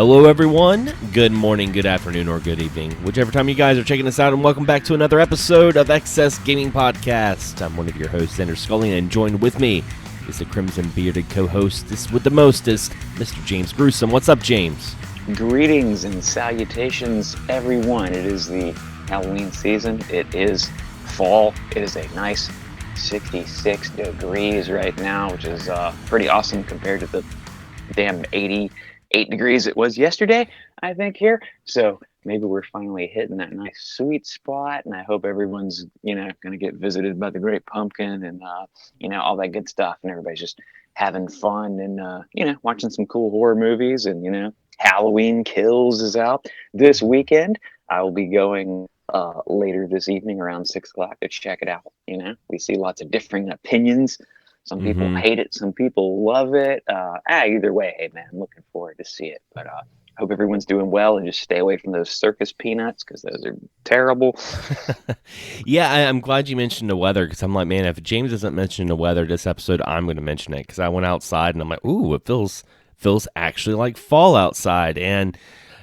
Hello, everyone. Good morning, good afternoon, or good evening, whichever time you guys are checking us out, and welcome back to another episode of Excess Gaming Podcast. I'm one of your hosts, Xander, Skullion, and joined with me is the crimson-bearded co-host, this with the mostest, Mr. James Gruesome. What's up, James? Greetings and salutations, everyone. It is the Halloween season. It is fall. It is a nice 66 degrees right now, which is pretty awesome compared to the damn 88 degrees it was yesterday, I think, here. So maybe we're finally hitting that nice sweet spot, and I hope everyone's, going to get visited by the Great Pumpkin and, all that good stuff, and everybody's just having fun and, watching some cool horror movies, and, Halloween Kills is out this weekend. I will be going later this evening around 6 o'clock to check it out. We see lots of differing opinions. Some people hate it, some people love it. Either way, hey man, I'm looking forward to see it. But hope everyone's doing well and just stay away from those circus peanuts because those are terrible. Yeah, I'm glad you mentioned the weather because I'm like, man, if James doesn't mention the weather this episode, I'm going to mention it because I went outside and I'm like, ooh, it feels actually like fall outside. And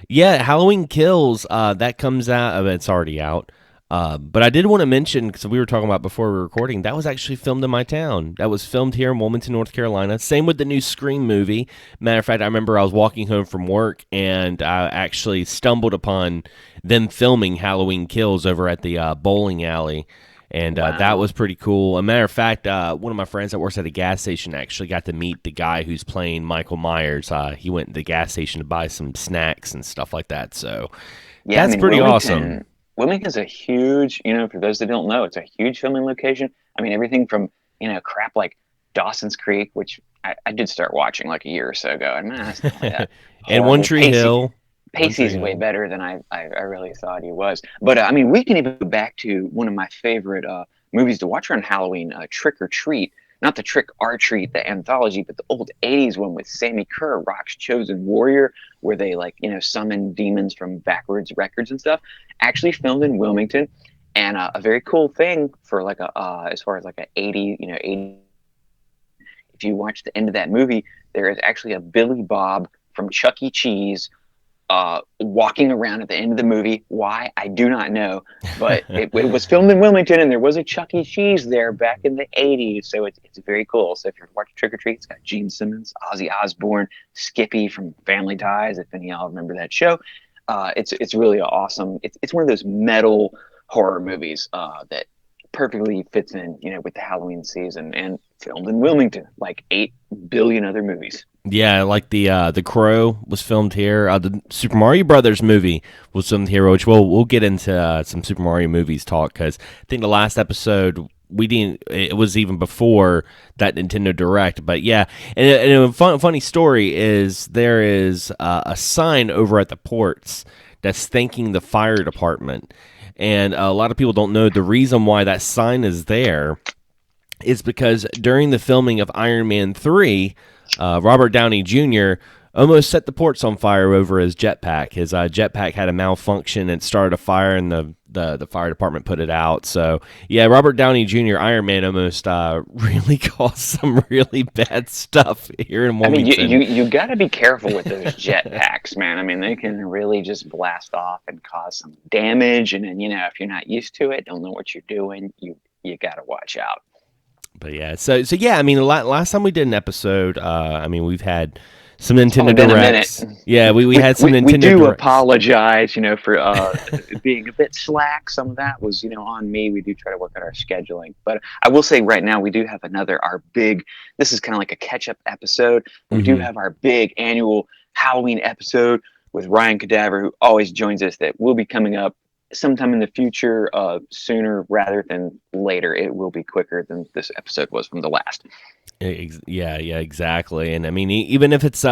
yeah, Halloween Kills, that comes out, it's already out. But I did want to mention, because we were talking about before we were recording, that was actually filmed in my town. That was filmed here in Wilmington, North Carolina. Same with the new Scream movie. Matter of fact, I remember I was walking home from work and I actually stumbled upon them filming Halloween Kills over at the bowling alley. And Wow. that was pretty cool. As a matter of fact, one of my friends that works at a gas station actually got to meet the guy who's playing Michael Myers. He went to the gas station to buy some snacks and stuff like that. So Yeah, that's pretty awesome. Wilmington's a huge, for those that don't know, it's a huge filming location. I mean, everything from, crap like Dawson's Creek, which I did start watching like a year or so ago. And man, that's not that And One Tree Hill. Pacey's way better than I really thought he was. But I mean, we can even go back to one of my favorite movies to watch around Halloween, Trick or Treat. Not the Trick or Treat, the anthology, but the old 80s one with Sammy Kerr, Rock's Chosen Warrior, where they summon demons from backwards records and stuff. Actually filmed in Wilmington. And a very cool thing for like as far as like a 80, if you watch the end of that movie, there is actually a Billy Bob from Chuck E. Cheese walking around at the end of the movie. Why? I do not know. But it was filmed in Wilmington, and there was a Chuck E. Cheese there back in the 80s. So it's very cool. So if you're watching Trick or Treat, it's got Gene Simmons, Ozzy Osbourne, Skippy from Family Ties, if any of y'all remember that show. It's really awesome. It's one of those metal horror movies that perfectly fits in, with the Halloween season, and filmed in Wilmington, like 8 billion other movies. Yeah, like the Crow was filmed here. The Super Mario Brothers movie was filmed here, which we'll get into some Super Mario movies talk, because I think the last episode we didn't. It was even before that Nintendo Direct, but yeah. And a funny story is there is a sign over at the ports that's thanking the fire department, and a lot of people don't know the reason why that sign is there is because during the filming of Iron Man 3. Robert Downey Jr. almost set the ports on fire over his jetpack. His jetpack had a malfunction and started a fire, and the fire department put it out. So, yeah, Robert Downey Jr., Iron Man, almost really caused some really bad stuff here in Wilmington. I mean, you got to be careful with those jetpacks, man. I mean, they can really just blast off and cause some damage. And then, if you're not used to it, don't know what you're doing, you got to watch out. But yeah, so yeah, I mean, last time we did an episode, I mean, we've had some Nintendo Directs. Yeah, we had some Nintendo. We do apologize, for being a bit slack. Some of that was, on me. We do try to work on our scheduling, but I will say right now we do have our big. This is kind of like a catch-up episode. We do have our big annual Halloween episode with Ryan Cadaver, who always joins us. That will be coming up sometime in the future, sooner rather than later. It will be quicker than this episode was from the last. Yeah, exactly. And I mean, even if it's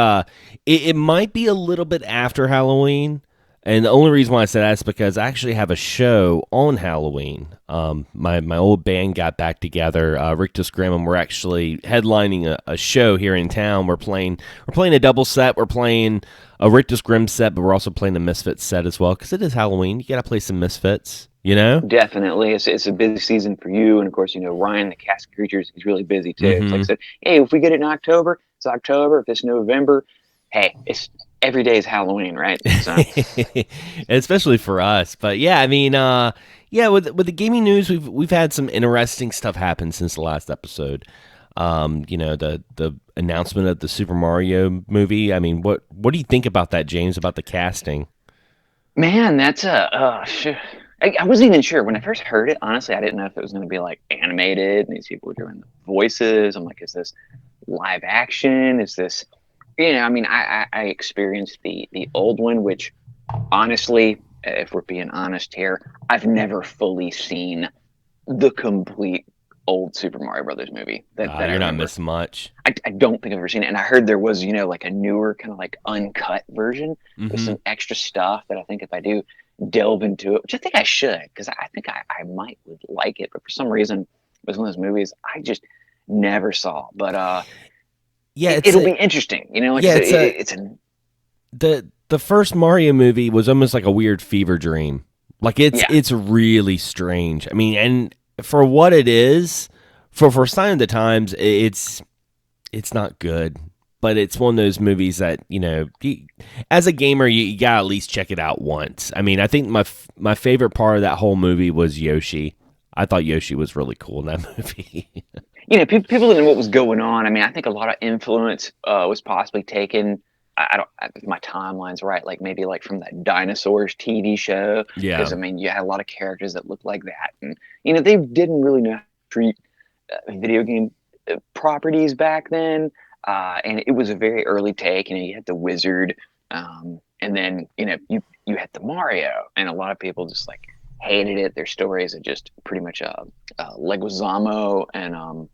it might be a little bit after Halloween. And the only reason why I said that is because I actually have a show on Halloween. My old band got back together, Rictus Grimm, and we're actually headlining a show here in town. We're playing a double set. We're playing a Rictus Grimm set, but we're also playing a Misfits set as well, because it is Halloween. You got to play some Misfits, Definitely. It's a busy season for you. And of course, Ryan, the Cast of Creatures, he's really busy too. It's like I said, hey, if we get it in October, it's October. If it's November, hey, it's every day is Halloween, right? So Especially for us. But yeah, I mean, yeah, with the gaming news, we've had some interesting stuff happen since the last episode. The announcement of the Super Mario movie. I mean, what do you think about that, James? About the casting? man, that's a I wasn't even sure when I first heard it. Honestly, I didn't know if it was going to be like animated and these people were doing the voices. I'm like, is this live action? Is this, I mean, I experienced the old one, which honestly, if we're being honest here, I've never fully seen the complete old Super Mario Brothers movie that I You're not remember. missing much. I don't think I've ever seen it. And I heard there was, like a newer kind of like uncut version with Hmm. some extra stuff that I think if I do delve into it, which I think I should, because I think I might would like it. But for some reason, it was one of those movies I just never saw. But Yeah, it'll be interesting. Like I yeah, said, it's a it's an the first Mario movie was almost like a weird fever dream. Like yeah. it's really strange. I mean, and for what it is, for a sign of the times, it's not good. But it's one of those movies that as a gamer, you gotta at least check it out once. I mean, I think my favorite part of that whole movie was Yoshi. I thought Yoshi was really cool in that movie. People didn't know what was going on. I mean, I think a lot of influence was possibly taken. I don't, if my timeline's right, like maybe like from that dinosaurs TV show, Yeah. because I mean, you had a lot of characters that looked like that, and they didn't really know how to treat video game properties back then, and it was a very early take. You had the Wizard, and then you had the Mario, and a lot of people just like hated it. Their stories are just pretty much Leguizamo and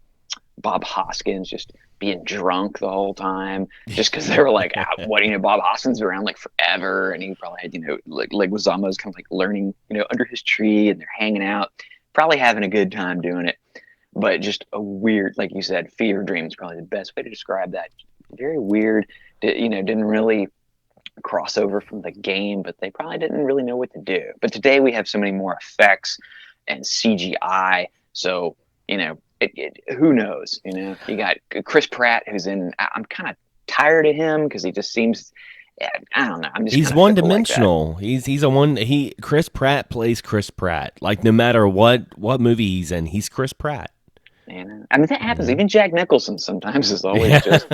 Bob Hoskins just being drunk the whole time, just because they were like, Bob Hoskins was around like forever, and he probably had like Leguizamo's kind of like learning under his tree, and they're hanging out, probably having a good time doing it, but just a weird, like you said, fever dream is probably the best way to describe that. Very weird. Didn't really cross over from the game, but they probably didn't really know what to do. But today we have so many more effects and CGI, so who knows? You got Chris Pratt, who's in. I'm kind of tired of him because he just seems. I don't know. I'm just He's kind of one fickle like that. dimensional. He's a one. Chris Pratt plays Chris Pratt. Like no matter what movie he's in, he's Chris Pratt. I mean that happens. Yeah. Even Jack Nicholson sometimes is always Yeah. just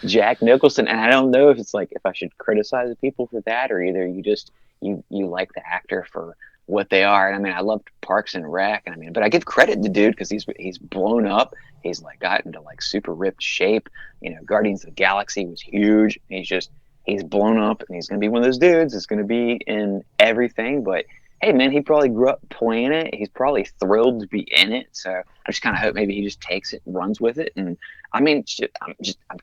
Jack Nicholson, and I don't know if it's like if I should criticize people for that or either you just you like the actor for what they are. And I mean, I loved Parks and Rec, and I mean, but I give credit to dude because he's blown up. He's like got into like super ripped shape. Guardians of the Galaxy was huge. He's blown up, and he's gonna be one of those dudes that's gonna be in everything. But hey, man, he probably grew up playing it. He's probably thrilled to be in it. So I just kind of hope maybe he just takes it and runs with it. And I mean, I'm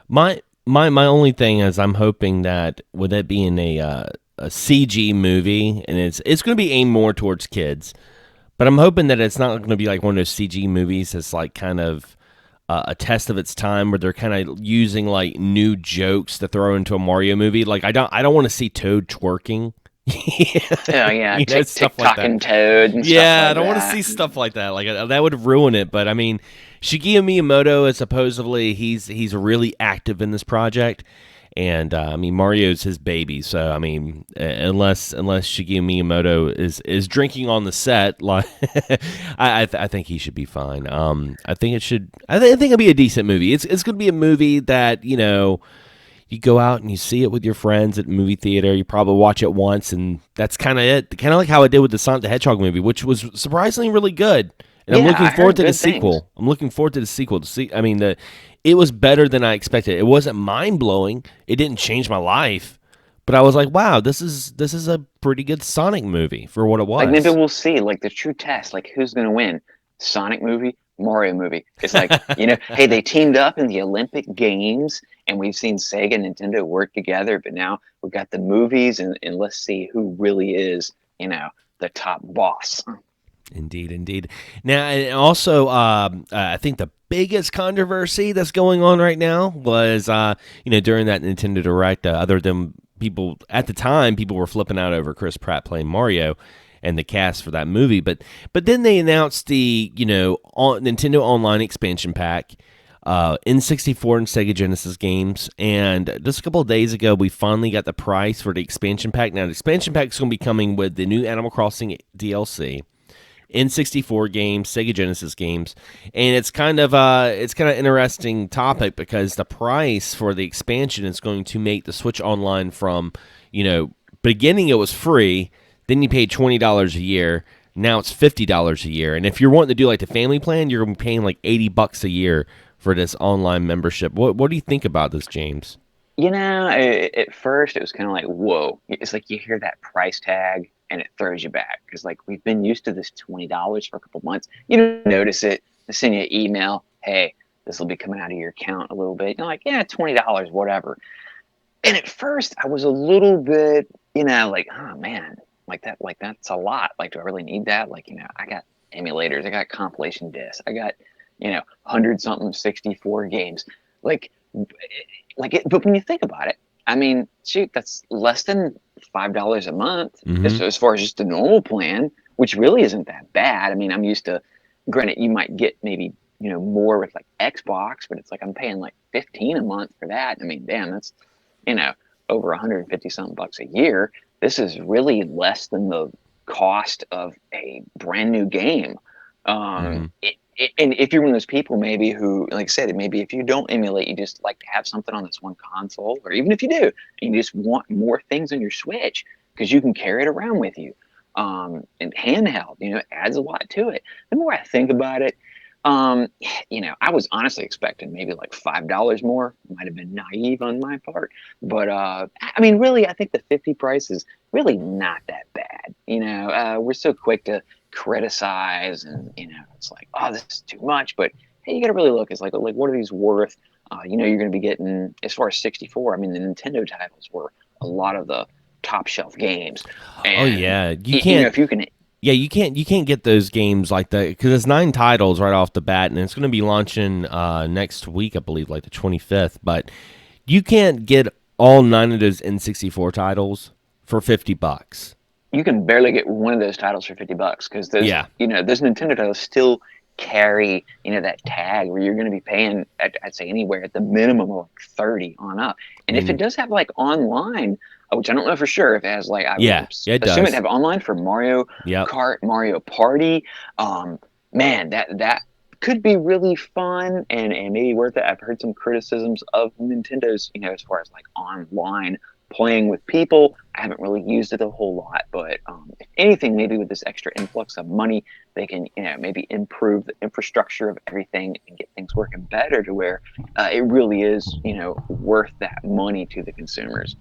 My only thing is I'm hoping that with it being a CG movie and it's going to be aimed more towards kids, but I'm hoping that it's not going to be like one of those CG movies that's like kind of a test of its time where they're kind of using like new jokes to throw into a Mario movie. Like I don't want to see Toad twerking. oh yeah, Stuff like TikTok that. and Toad and stuff Yeah, I like don't want to see that. stuff like that. Like that would ruin it. But I mean, Shigeru Miyamoto is supposedly he's really active in this project, and I mean Mario's his baby. So I mean, unless Shigeru Miyamoto is drinking on the set, like I think he should be fine. I think it should. I think it'll be a decent movie. It's going to be a movie that you go out and you see it with your friends at the movie theater. You probably watch it once, and that's kind of it. Kind of like how I did with the Sonic the Hedgehog movie, which was surprisingly really good. And I'm Yeah, looking I forward heard to the good things. sequel. I'm looking forward to the sequel. To see, I mean, it was better than I expected. It wasn't mind blowing. It didn't change my life, but I was like, wow, this is a pretty good Sonic movie for what it Like maybe was. we'll see like the true test, like who's gonna win? Sonic movie, Mario movie. It's like, hey, they teamed up in the Olympic Games and we've seen Sega and Nintendo work together, but now we've got the movies and let's see who really is, the top boss. Indeed, indeed. Now, and also, I think the biggest controversy that's going on right now was, during that Nintendo Direct, other than people at the time, people were flipping out over Chris Pratt playing Mario and the cast for that movie. But then they announced the Nintendo Online expansion pack. N64 and Sega Genesis games. And just a couple of days ago, we finally got the price for the expansion pack. Now, the expansion pack is going to be coming with the new Animal Crossing DLC, N64 games, Sega Genesis games, and it's kind of interesting topic because the price for the expansion is going to make the Switch Online from, beginning it was free, then you paid $20 a year. Now it's $50 a year, and if you're wanting to do like the family plan, you're going to be paying like $80 a year for this online membership. What do you think about this, James? At first it was kind of like, whoa. It's like you hear that price tag and it throws you back because like we've been used to this $20 for a couple months. You don't notice it. They send you an email, hey, this will be coming out of your account a little bit. You're like, yeah, $20, whatever. And at first I was a little bit, like, oh man, like that's a lot. Like, do I really need that? Like, I got emulators, I got compilation discs, I got, 100-something 64 games. Like, but when you think about it, I mean, shoot, that's less than $5 a month as far as just the normal plan, which really isn't that bad. I mean, I'm used to, granted, you might get maybe, more with like Xbox, but it's like I'm paying like 15 a month for that. I mean, damn, that's, over 150 something bucks a year. This is really less than the cost of a brand new game. And if you're one of those people maybe who, like I said, maybe if you don't emulate, you just like to have something on this one console, or even if you do, and you just want more things on your Switch because you can carry it around with you. And handheld, adds a lot to it. The more I think about it, I was honestly expecting maybe like $5 more. Might have been naive on my part, but I mean, really, I think the 50 price is really not that bad. We're so quick to criticize, and it's like, oh, this is too much. But hey, you got to really look. It's like what are these worth? You're going to be getting, as far as 64. I mean, the Nintendo titles were a lot of the top shelf games. And, oh yeah, you can't. If you can. Yeah, you can't get those games like that because it's 9 titles right off the bat, and it's going to be launching next week, I believe, like the 25th. But you can't get all 9 of those N64 titles for $50. You can barely get one of those titles for $50 because those, those Nintendo titles still carry, that tag where you're going to be paying, I'd say anywhere at the minimum of like 30 on up. And if it does have like online, which I don't know for sure if it has like, it does. Assume it have online for Mario Kart, Mario Party. Man, that could be really fun and maybe worth it. I've heard some criticisms of Nintendo's, as far as like online playing with people. I haven't really used it a whole lot, but if anything, maybe with this extra influx of money, they can, maybe improve the infrastructure of everything and get things working better to where it really is, worth that money to the consumers.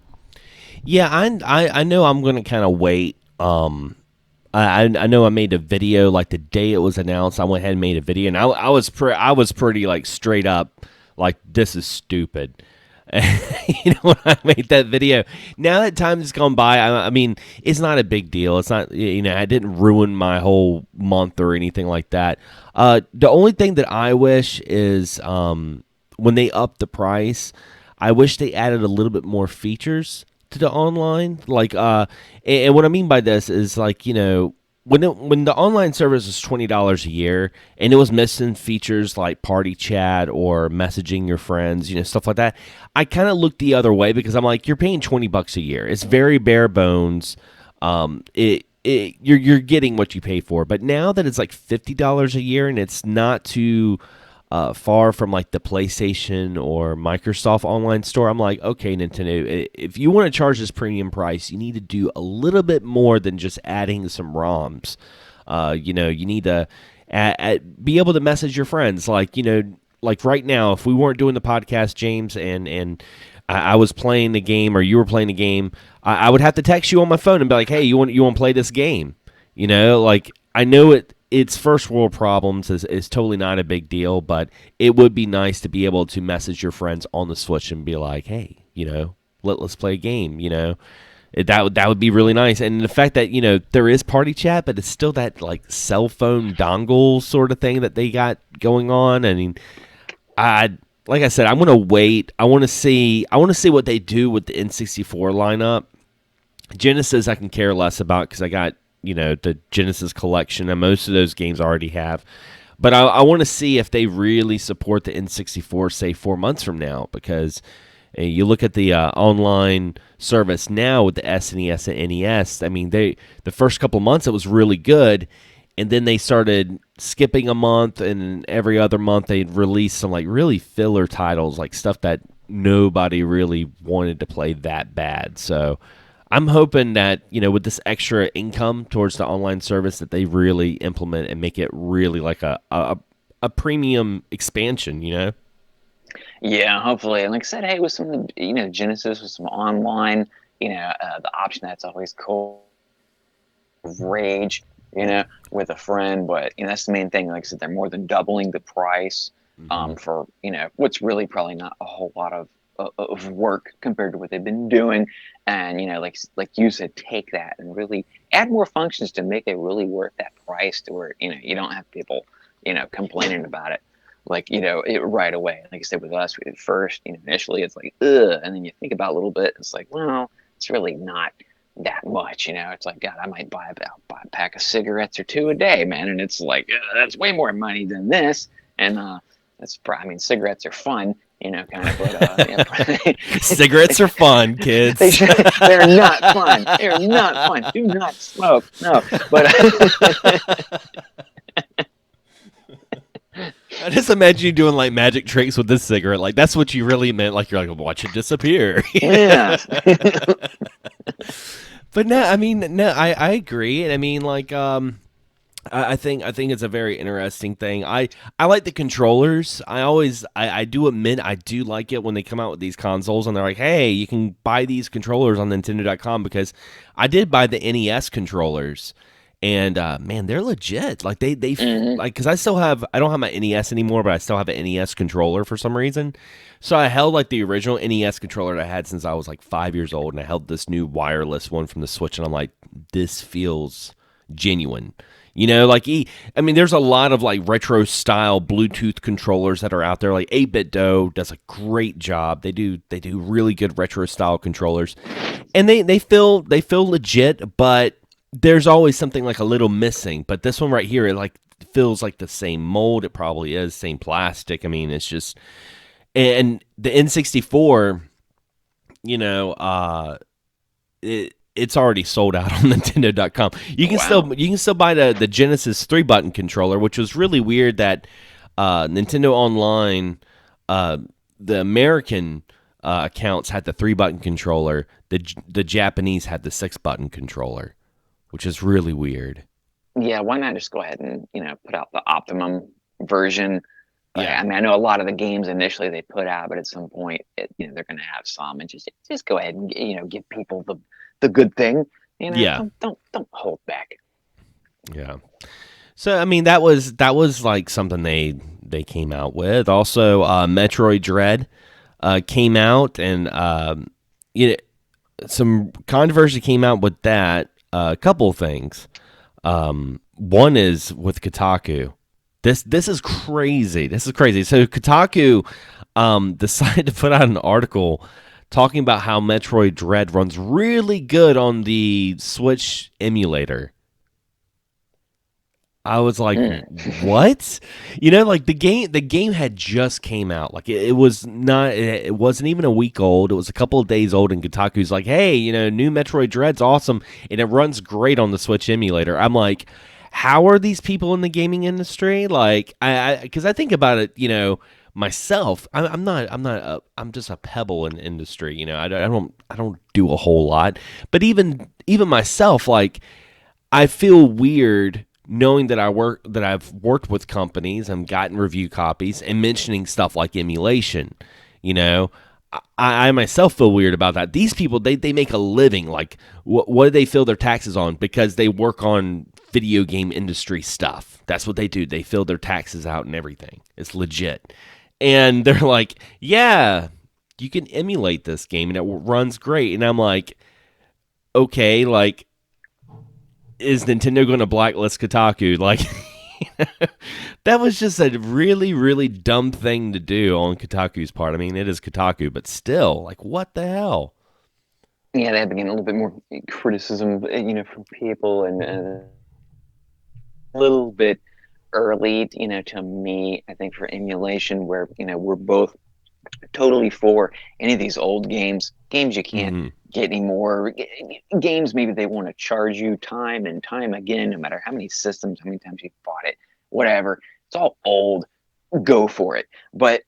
Yeah, I know I'm going to kind of wait. I know I made a video like the day it was announced. I went ahead and made a video, and I was pretty like straight up like, this is stupid. When I made that video. Now that time has gone by, I mean, it's not a big deal. It's not, I didn't ruin my whole month or anything like that. The only thing that I wish is when they upped the price, I wish they added a little bit more features to the online. Like, and what I mean by this is like, when the online service was $20 a year and it was missing features like party chat or messaging your friends, stuff like that, I kind of looked the other way because I'm like, you're paying $20 a year. It's very bare bones. You're getting what you pay for. But now that it's like $50 a year and it's not too far from like the PlayStation or Microsoft online store, I'm like, okay, Nintendo, if you want to charge this premium price, you need to do a little bit more than just adding some ROMs. You need to be able to message your friends. Like, like right now, if we weren't doing the podcast, James, and I was playing the game or you were playing the game, I would have to text you on my phone and be like, hey, you want to play this game? Like, I know it's first world problems is totally not a big deal, but it would be nice to be able to message your friends on the Switch and be like, hey, let's play a game, that would be really nice. And the fact that, there is party chat, but it's still that like cell phone dongle sort of thing that they got going on. I mean, like I said, I'm going to wait. I want to see what they do with the N64 lineup. Genesis I can care less about because I got, the Genesis collection, and most of those games I already have. But I want to see if they really support the N64, say 4 months from now, because you look at the online service now with the SNES and NES. I mean, the first couple months it was really good, and then they started skipping a month, and every other month they'd release some like really filler titles, like stuff that nobody really wanted to play that bad. So I'm hoping that, with this extra income towards the online service, that they really implement and make it really like a premium expansion. Yeah, hopefully. And like I said, hey, with some of the, Genesis with some online, the option that's always cool, Rage, with a friend. But that's the main thing. Like I said, they're more than doubling the price Mm-hmm. for what's really probably not a whole lot of work compared to what they've been doing. And like you said, take that and really add more functions to make it really worth that price, to where you don't have people complaining about it. Like, it right away. Like I said, with us, at first, initially it's like, ugh. And then you think about it a little bit, it's like, well, it's really not that much. It's like, God, I might buy a pack of cigarettes or two a day, man. And it's like, that's way more money than this. And I mean, cigarettes are fun, kind of, but Cigarettes are fun, kids. they're not fun. They're not fun. Do not smoke. No, but I just imagine you doing like magic tricks with this cigarette. Like that's what you really meant. Like you're like, watch it disappear. yeah. But no, I mean, no, I agree, and I mean, like, I think it's a very interesting thing. I like the controllers. I do admit I do like it when they come out with these consoles and they're like, hey, you can buy these controllers on Nintendo.com, because I did buy the NES controllers, and man, they're legit. Like Mhm. like, because I don't have my NES anymore, but I still have an NES controller for some reason. So I held like the original NES controller that I had since I was like 5 years old, and I held this new wireless one from the Switch, and I'm like, this feels genuine. Like I mean, there's a lot of like retro style Bluetooth controllers that are out there. Like 8-Bit Do does a great job. They do really good retro style controllers, and they feel legit, but there's always something like a little missing. But this one right here, it like feels like the same mold. It probably is same plastic. I mean, it's just, and the N64, it's already sold out on Nintendo.com. Wow. You can still buy the Genesis 3-button controller, which was really weird that Nintendo Online, uh, the American accounts had the 3-button controller. The Japanese had the 6-button controller, which is really weird. Yeah, why not just go ahead and put out the optimum version? Yeah. I mean, I know a lot of the games initially they put out, but at some point, they're going to have some, and just go ahead and give people the good thing. Yeah. Don't hold back. Yeah. So I mean that was like something they came out with. Also, Metroid Dread came out, and you know, some controversy came out with that. A couple of things. One is with Kotaku. This is crazy. This is crazy. So Kotaku decided to put out an article talking about how Metroid Dread runs really good on the Switch emulator. I was like, Mm. "What?" Like the game had just came out. Like it was not. It wasn't even a week old. It was a couple of days old. And Kotaku's like, "Hey, new Metroid Dread's awesome, and it runs great on the Switch emulator." I'm like, "How are these people in the gaming industry?" Like, because I think about it, myself. I'm just a pebble in the industry. I don't do a whole lot. But even myself, like, I feel weird knowing that I've worked with companies and gotten review copies and mentioning stuff like emulation. You know, I myself feel weird about that. These people, they make a living. Like, what do they fill their taxes on? Because they work on video game industry stuff. That's what they do. They fill their taxes out and everything. It's legit. And they're like, yeah, you can emulate this game and it runs great. And I'm like, okay, like, is Nintendo going to blacklist Kotaku? Like, that was just a really, really dumb thing to do on Kotaku's part. I mean, it is Kotaku, but still, like, what the hell? Yeah, they have been getting a little bit more criticism, from people, and a little bit early, to me, I think for emulation, where we're both totally for any of these old games you can't Hmm. get anymore. Games maybe they want to charge you time and time again, no matter how many systems, how many times you bought it, whatever. It's all old. Go for it. But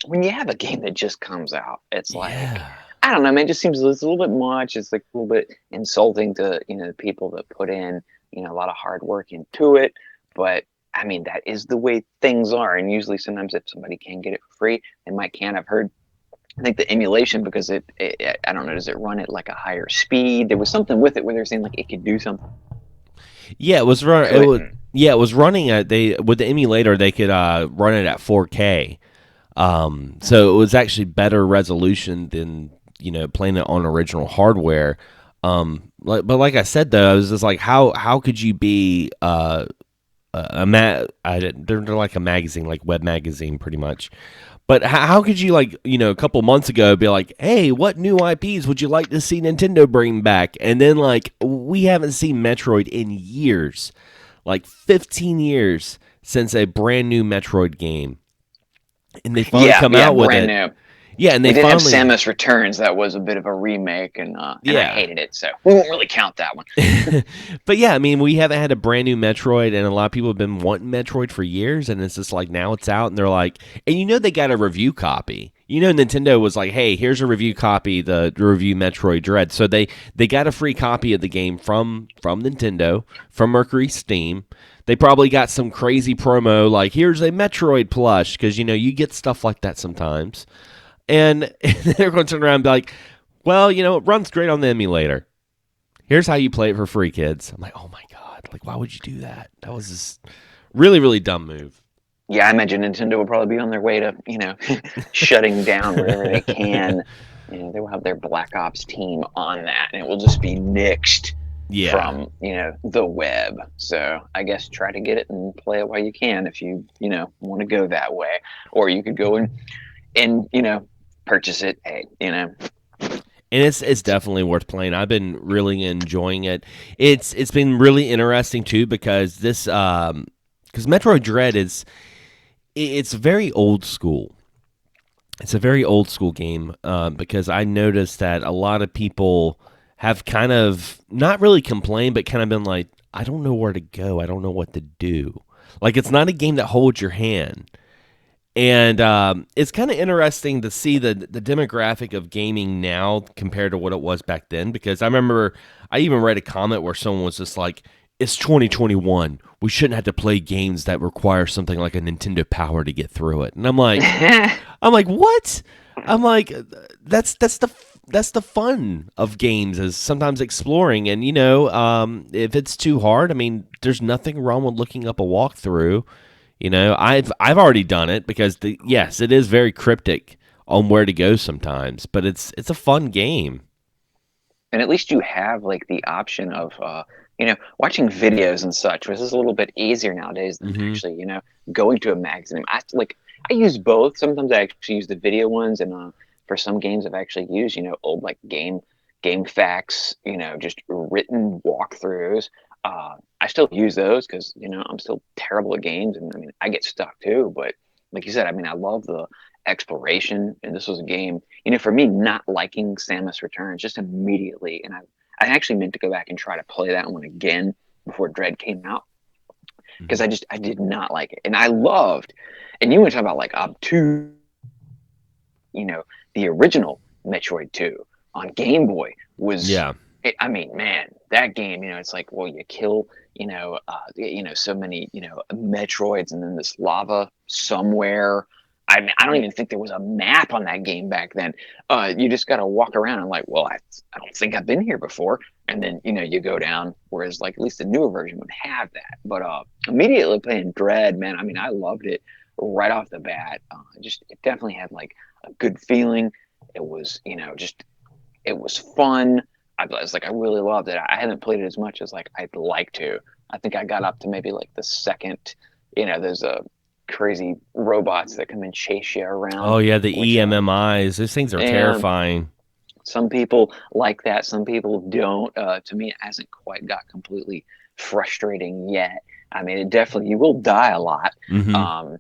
when you have a game that just comes out, it's like, Yeah. I don't know, man. It just seems it's a little bit much. It's like a little bit insulting to the people that put in a lot of hard work into it. But I mean, that is the way things are. And usually, sometimes if somebody can get it for free, they might can. I've heard. I think the emulation, because I don't know, does it run at like a higher speed? There was something with it where they're saying like it could do something, Yeah, it was run. It was couldn't. yeah, it was running at they with the emulator. They could run it at 4K. So it was actually better resolution than playing it on original hardware. But like I said though, I was just like, how could you be they're like a magazine, like web magazine, pretty much. But how could you like a couple months ago be like, hey, what new IPs would you like to see Nintendo bring back? And then like we haven't seen Metroid in years, like 15 years since a brand new Metroid game, and they finally Yeah, come yeah, out with brand it. new. Yeah, and We they did have finally, Samus Returns. That was a bit of a remake, and I yeah. hated it, so we won't really count that one. But yeah, I mean, we haven't had a brand new Metroid, and a lot of people have been wanting Metroid for years, and it's just like now it's out, and they're like, and they got a review copy. Nintendo was like, hey, here's a review copy, the review Metroid Dread. So they got a free copy of the game from Nintendo, from Mercury Steam. They probably got some crazy promo like, here's a Metroid plush, because you get stuff like that sometimes. And they're going to turn around and be like, well, it runs great on the emulator. Here's how you play it for free, kids. I'm like, oh my god, like why would you do that? That was just really, really dumb move. Yeah, I imagine Nintendo will probably be on their way to, shutting down wherever they can. They will have their Black Ops team on that, and it will just be nixed Yeah. from, the web. So I guess try to get it and play it while you can if you, want to go that way. Or you could go and purchase it. Hey, And it's definitely worth playing. I've been really enjoying it. It's been really interesting too because this because Metroid Dread it's very old school. It's a very old school game because I noticed that a lot of people have kind of not really complained, but kind of been like, I don't know where to go. I don't know what to do. Like it's not a game that holds your hand. And it's kind of interesting to see the demographic of gaming now compared to what it was back then. Because I remember I even read a comment where someone was just like, "It's 2021. We shouldn't have to play games that require something like a Nintendo Power to get through it." And I'm like, what? I'm like, that's the fun of games is sometimes exploring. And if it's too hard, I mean, there's nothing wrong with looking up a walkthrough. I've already done it because yes, it is very cryptic on where to go sometimes, but it's a fun game. and at least you have like the option of watching videos and such, which is a little bit easier nowadays than Hmm. actually going to a magazine. I use both. Sometimes I actually use the video ones, and for some games I've actually used old like game facts, just written walkthroughs. I still use those because I'm still terrible at games, and I mean I get stuck too. But like you said, I mean I love the exploration, and this was a game for me, not liking Samus Returns just immediately, and I actually meant to go back and try to play that one again before Dread came out because Hmm. I did not like it, and I loved, and you want to talk about like obtuse, you know, the original Metroid 2 on Game Boy was, Yeah. I mean, man, that game, it's like, well, you kill, so many, Metroids and then this lava somewhere. I don't even think there was a map on that game back then. You just got to walk around and like, well, I don't think I've been here before. And then, you go down, whereas like at least the newer version would have that. But immediately playing Dread, man, I mean, I loved it right off the bat. It definitely had like a good feeling. It was, just it was fun. I was like, I really loved it. I haven't played it as much as like I'd like to. I think I got up to maybe like the second. There's a crazy robots that come and chase you Oh around, yeah, the which EMMIs. Those things are and terrifying. some people like that. Some people don't. To me, it hasn't quite got completely frustrating yet. I mean, it definitely you will die a lot. Hmm.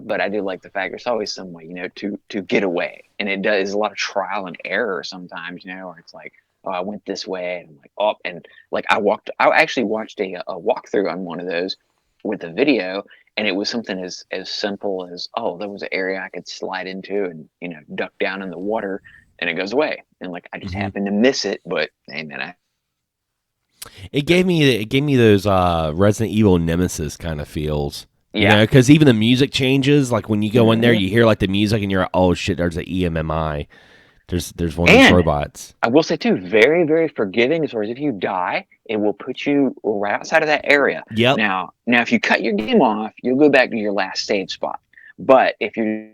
But I do like the fact there's always some way, to get away, and it does a lot of trial and error sometimes, where it's like, oh, I went this way, and I'm like, oh, and like I actually watched a walkthrough on one of those with a video, and it was something as simple as, oh, there was an area I could slide into and duck down in the water, and it goes away, and like I just Hmm. happened to miss it, but hey, man, It gave me those Resident Evil Nemesis kind of feels. yeah. Because even the music changes. Like when you go in there, Hmm. you hear like the music, and you're like, oh shit, there's an EMMI. There's one of these And robots. I will say too, very, very forgiving as far as if you die, it will put you right outside of that area. Yep. Now, if you cut your game off, you'll go back to your last save spot. But if you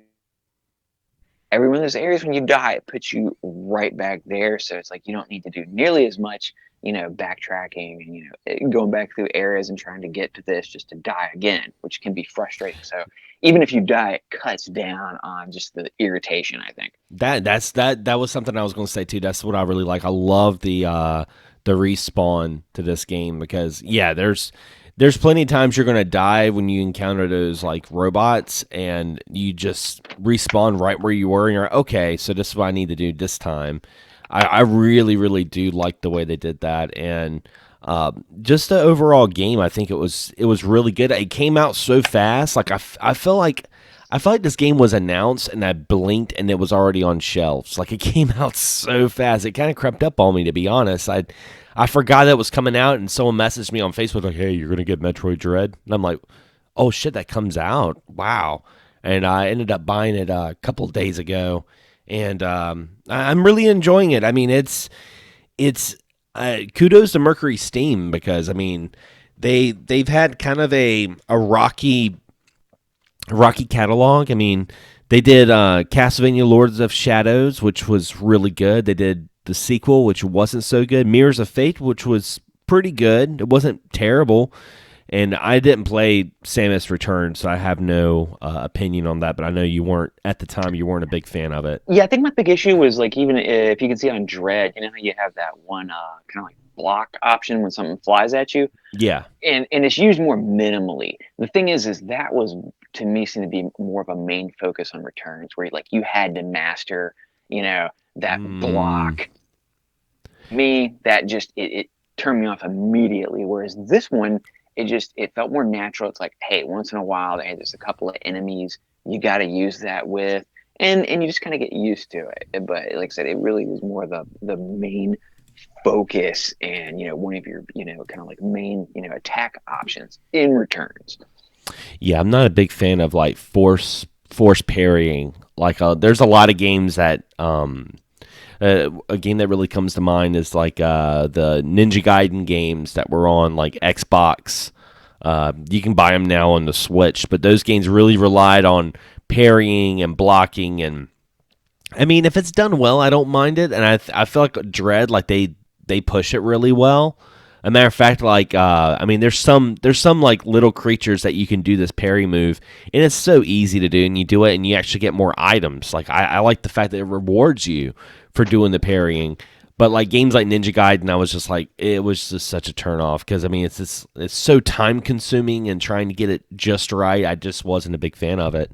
every one of those areas when you die, it puts you right back there. So it's like you don't need to do nearly as much, backtracking and going back through areas and trying to get to this just to die again, which can be frustrating. So even if you die, it cuts down on just the irritation, I think. That was something I was going to say too. That's what I really like. I love the respawn to this game because yeah, there's plenty of times you're going to die when you encounter those like robots and you just respawn right where you were and you're like, okay, so this is what I need to do this time. I really really do like the way they did that and just the overall game. I think it was really good. It came out so fast. Like I feel like this game was announced and I blinked and it was already on shelves. Like it came out so fast. It kind of crept up on me to be honest. I forgot that it was coming out and someone messaged me on Facebook like, "Hey, you're going to get Metroid Dread." And I'm like, "Oh shit, that comes out. Wow." And I ended up buying it a couple of days ago and I'm really enjoying it. I mean, it's kudos to Mercury Steam because I mean, they've had kind of a rocky catalog. I mean, they did Castlevania Lords of Shadows, which was really good. They did the sequel, which wasn't so good. Mirrors of Fate, which was pretty good. It wasn't terrible. And I didn't play Samus Returns, so I have no opinion on that. But I know you weren't at the time. You weren't a big fan of it. Yeah, I think my big issue was like even if you can see on Dread, you know how you have that one kind of like block option when something flies at you, Yeah. and it's used more minimally. The thing is that was to me seemed to be more of a main focus on returns, where like you had to master, that Mm, block. Me, that just it turned me off immediately. Whereas this one, it felt more natural. It's like, hey, once in a while, hey, there's a couple of enemies you got to use that with, and you just kind of get used to it. But like I said, it really was more the main focus and one of your kind of like main attack options in returns. yeah, I'm not a big fan of like force parrying. Like, there's a lot of games that a game that really comes to mind is like the Ninja Gaiden games that were on like Xbox. You can buy them now on the Switch, but those games really relied on parrying and blocking. And I mean, if it's done well, I don't mind it. And I feel like Dread, like they push it really well. A matter of fact, like I mean, there's some like little creatures that you can do this parry move, and it's so easy to do, and you do it, and you actually get more items. Like I like the fact that it rewards you for doing the parrying. But like games like Ninja Gaiden, I was just like, it was just such a turn off because I mean, it's so time consuming and trying to get it just right. I just wasn't a big fan of it.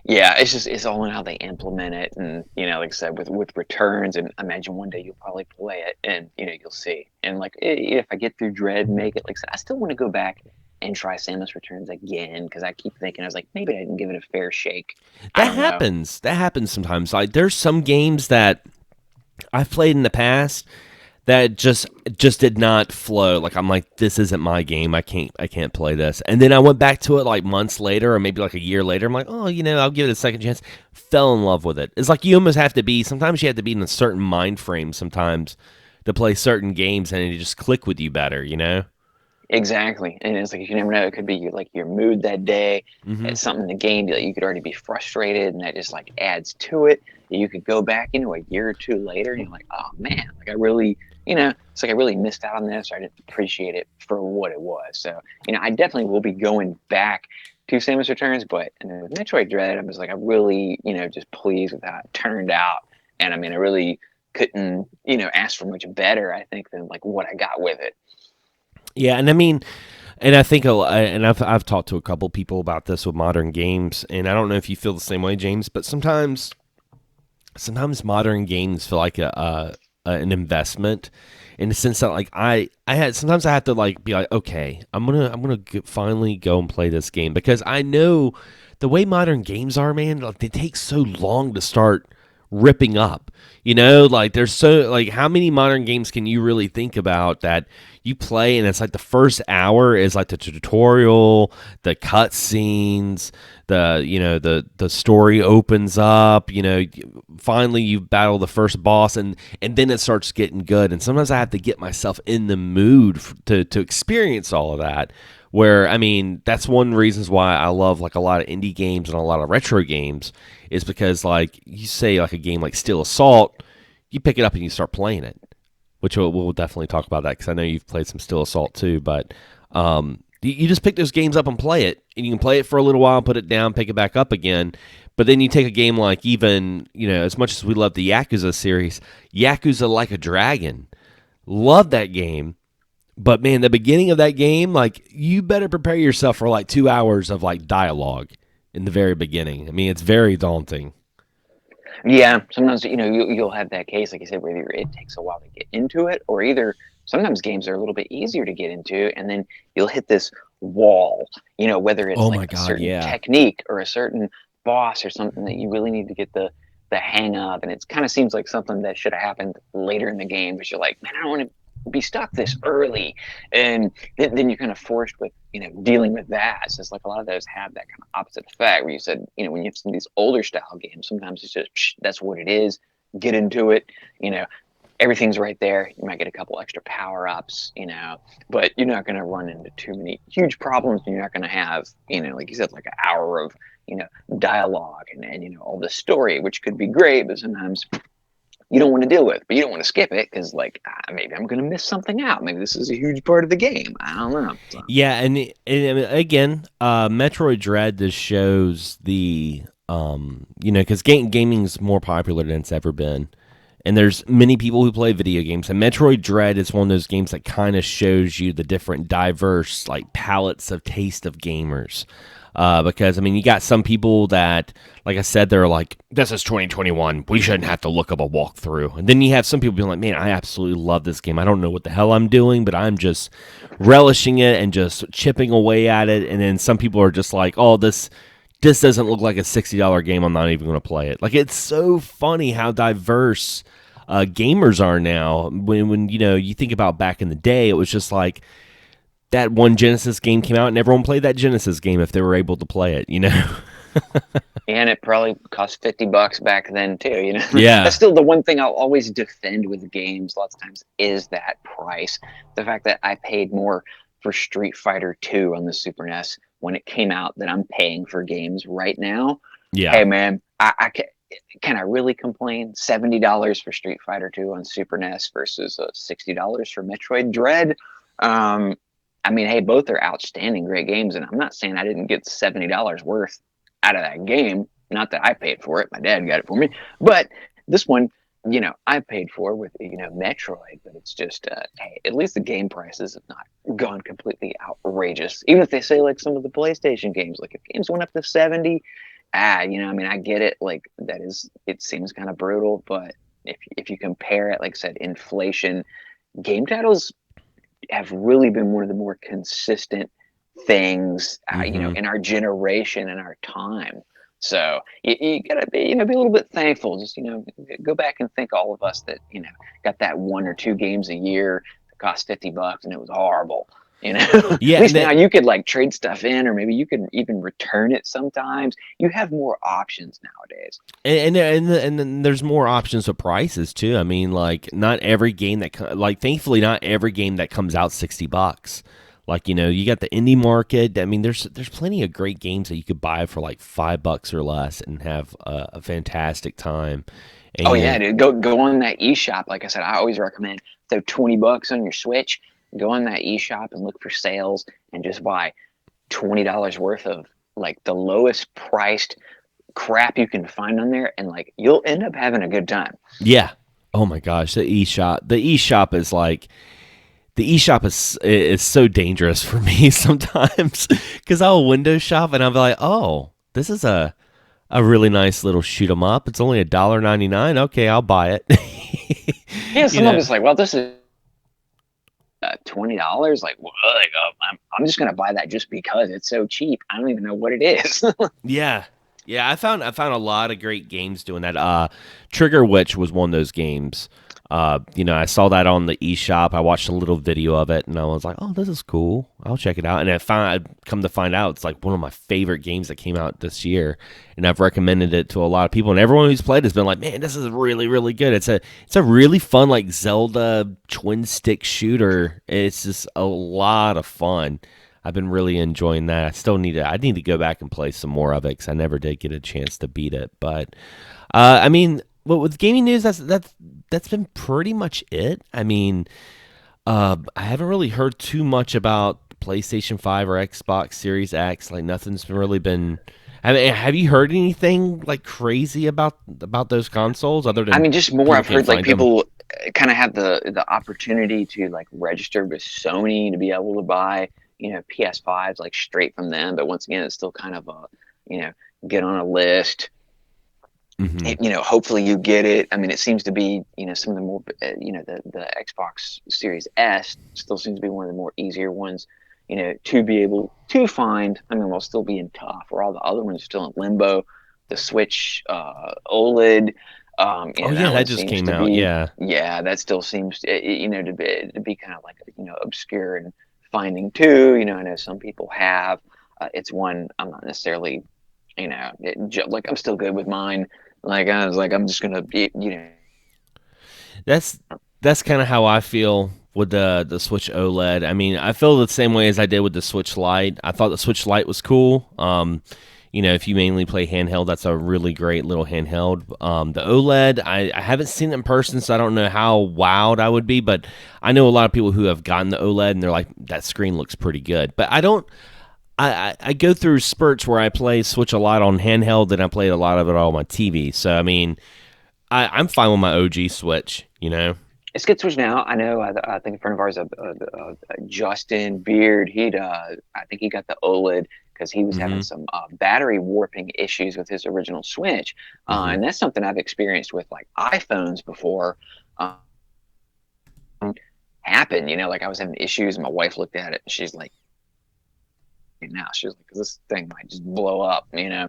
Yeah, it's all in how they implement it, and like I said, with returns, and I imagine one day you'll probably play it, and you'll see. And like if I get through Dread and make it, like I said, I still want to go back and try Samus Returns again because I keep thinking I was like maybe I didn't give it a fair shake. I That don't know. happens. That happens sometimes. Like there's some games that I've played in the past that just did not flow. Like I'm like, this isn't my game. I can't play this. And then I went back to it like months later or maybe like a year later. I'm like, oh, I'll give it a second chance. Fell in love with it. It's like you almost have to be. Sometimes you have to be in a certain mind frame. Sometimes to play certain games and it just click with you better. Exactly, and it's like you never know. It could be like your mood that day. Hmm. It's something in the game that you could already be frustrated, and that just like adds to it. You could go back, a year or two later, and you're like, oh man, like I really, it's like I really missed out on this, or I didn't appreciate it for what it was. So, I definitely will be going back to Samus Returns, but with Metroid Dread, I was like, I really, just pleased with how it turned out, and I mean, I really couldn't, ask for much better. I think than like what I got with it. Yeah, and I mean, And I think and I've talked to a couple people about this with modern games, and I don't know if you feel the same way, James, but sometimes modern games feel like an investment in the sense that like I had sometimes I have to like be like, okay, finally go and play this game because I know the way modern games are, man, like they take so long to start ripping up. You know, like there's so like how many modern games can you really think about that you play and it's like the first hour is like the tutorial, the cutscenes, the story opens up, finally you battle the first boss and then it starts getting good. And sometimes I have to get myself in the mood to experience all of that. Where I mean, that's one of the reasons why I love like a lot of indie games and a lot of retro games is because like you say like a game like Steel Assault, you pick it up and you start playing it, which we'll definitely talk about that because I know you've played some Steel Assault too. But you just pick those games up and play it, and you can play it for a little while, put it down, pick it back up again. But then you take a game like even as much as we love the Yakuza series, Yakuza Like a Dragon, love that game. But man, the beginning of that game, like you better prepare yourself for like 2 hours of like dialogue in the very beginning. I mean, it's very daunting. Yeah, sometimes you'll have that case, like you said, where either it takes a while to get into it, or either sometimes games are a little bit easier to get into, and then you'll hit this wall. Whether it's Oh my like a god, certain yeah. technique or a certain boss or something that you really need to get the hang of, and it kind of seems like something that should have happened later in the game, but you're like, man, I don't want to be stuck this early, and then you're kind of forced with dealing with that. So it's like a lot of those have that kind of opposite effect where you said when you have some of these older style games, sometimes it's just that's what it is, get into it, you know everything's right there. You might get a couple extra power ups, but you're not going to run into too many huge problems, and you're not going to have like you said, like an hour of dialogue and all the story, which could be great, but sometimes you don't want to deal with, but you don't want to skip it because like maybe I'm going to miss something out. Maybe this is a huge part of the game. I don't know. So. Yeah, and again, Metroid Dread just shows the because gaming is more popular than it's ever been, and there's many people who play video games. And Metroid Dread is one of those games that kind of shows you the different diverse like palettes of taste of gamers. Because I mean, you got some people that, like I said, they're like, "This is 2021. We shouldn't have to look up a walkthrough." And then you have some people being like, "Man, I absolutely love this game. I don't know what the hell I'm doing, but I'm just relishing it and just chipping away at it." And then some people are just like, "Oh, this doesn't look like a $60 game. I'm not even going to play it." Like it's so funny how diverse gamers are now. When you think about back in the day, it was just like that one Genesis game came out and everyone played that Genesis game if they were able to play it. And it probably cost $50 back then too. That's Yeah. still the one thing I'll always defend with games lots of times is that price. The fact that I paid more for Street Fighter 2 on the Super NES when it came out than I'm paying for games right now. Yeah. Hey man, I can I really complain? $70 for Street Fighter 2 on Super NES versus $60 for Metroid Dread. I mean, hey, both are outstanding, great games, and I'm not saying I didn't get $70 worth out of that game. Not that I paid for it; my dad got it for me. But this one, I paid for with Metroid. But it's just, hey, at least the game prices have not gone completely outrageous. Even if they say like some of the PlayStation games, like if games went up to 70, I mean, I get it. Like it seems kind of brutal, but if you compare it, like I said, inflation, game titles have really been one of the more consistent things, Mm-hmm. in our generation and our time. So you gotta be a little bit thankful. Just go back and think all of us that got that one or two games a year that cost $50 and it was horrible. At Yeah, and least now that, you could like trade stuff in, or maybe you could even return it. Sometimes you have more options nowadays. and then there's more options of prices too. I mean, like not every game like thankfully not every game that comes out $60. Like you got the indie market. I mean, there's plenty of great games that you could buy for like $5 or less and have a fantastic time. And Oh yeah, dude. Go on that eShop. Like I said, I always recommend throw $20 on your Switch. Go on that eShop and look for sales and just buy $20 worth of like the lowest priced crap you can find on there, and like you'll end up having a good time. yeah, oh my gosh, the eShop is like the eShop is so dangerous for me sometimes because I'll window shop and I'll be like, oh, this is a really nice little shoot 'em up. It's only $1.99. Okay, I'll buy it. Yeah, you some of know, it's like, well, this is $20. Like, well, like, I'm just gonna buy that just because it's so cheap. I don't even know what it is. yeah, yeah. I found a lot of great games doing that. Trigger Witch was one of those games. I saw that on the eShop. I watched a little video of it, and I was like, "Oh, this is cool. I'll check it out." And I come to find out, it's like one of my favorite games that came out this year, and I've recommended it to a lot of people. And everyone who's played has been like, "Man, this is really, really good." It's a really fun like Zelda twin stick shooter. It's just a lot of fun. I've been really enjoying that. I need to go back and play some more of it because I never did get a chance to beat it. But I mean, well, with gaming news, that's been pretty much it. I mean, I haven't really heard too much about PlayStation 5 or Xbox Series X. Like nothing's really been. I mean, have you heard anything like crazy about those consoles other I than mean, just more. people I've can't heard like find them? people kind of have the opportunity to like register with Sony to be able to buy, PS5s like straight from them. But once again, it's still kind of a, you know, get on a list. Hmm. Hopefully you get it. I mean, it seems to be, some of the more, the Xbox Series S still seems to be one of the more easier ones, to be able to find. I mean, while still being tough, where all the other ones are still in limbo. The Switch OLED, Oh yeah, that that one just seems came to out. be, Yeah. yeah, that still seems, to be kind of like, obscure and finding too. I know some people have. It's one I'm not necessarily, like I'm still good with mine. Like I was like, I'm just gonna be, That's that's kind of how I feel with the Switch OLED. I mean, I feel the same way as I did with the Switch Lite. I thought the Switch Lite was cool. If you mainly play handheld, that's a really great little handheld. The OLED, I haven't seen it in person, so I don't know how wowed I would be. But I know a lot of people who have gotten the OLED, and they're like, that screen looks pretty good. But I don't. I go through spurts where I play Switch a lot on handheld, and I play a lot of it on my TV. So I mean, I'm fine with my OG Switch. it's good switch now. I know. I think a friend of ours, Justin Beard, I think he got the OLED because he was having Mm-hmm. some battery warping issues with his original Switch, Mm-hmm. and that's something I've experienced with like iPhones before. Um, happen, like I was having issues, and my wife looked at it, and she's like, now. She was like, this thing might just blow up. Yeah.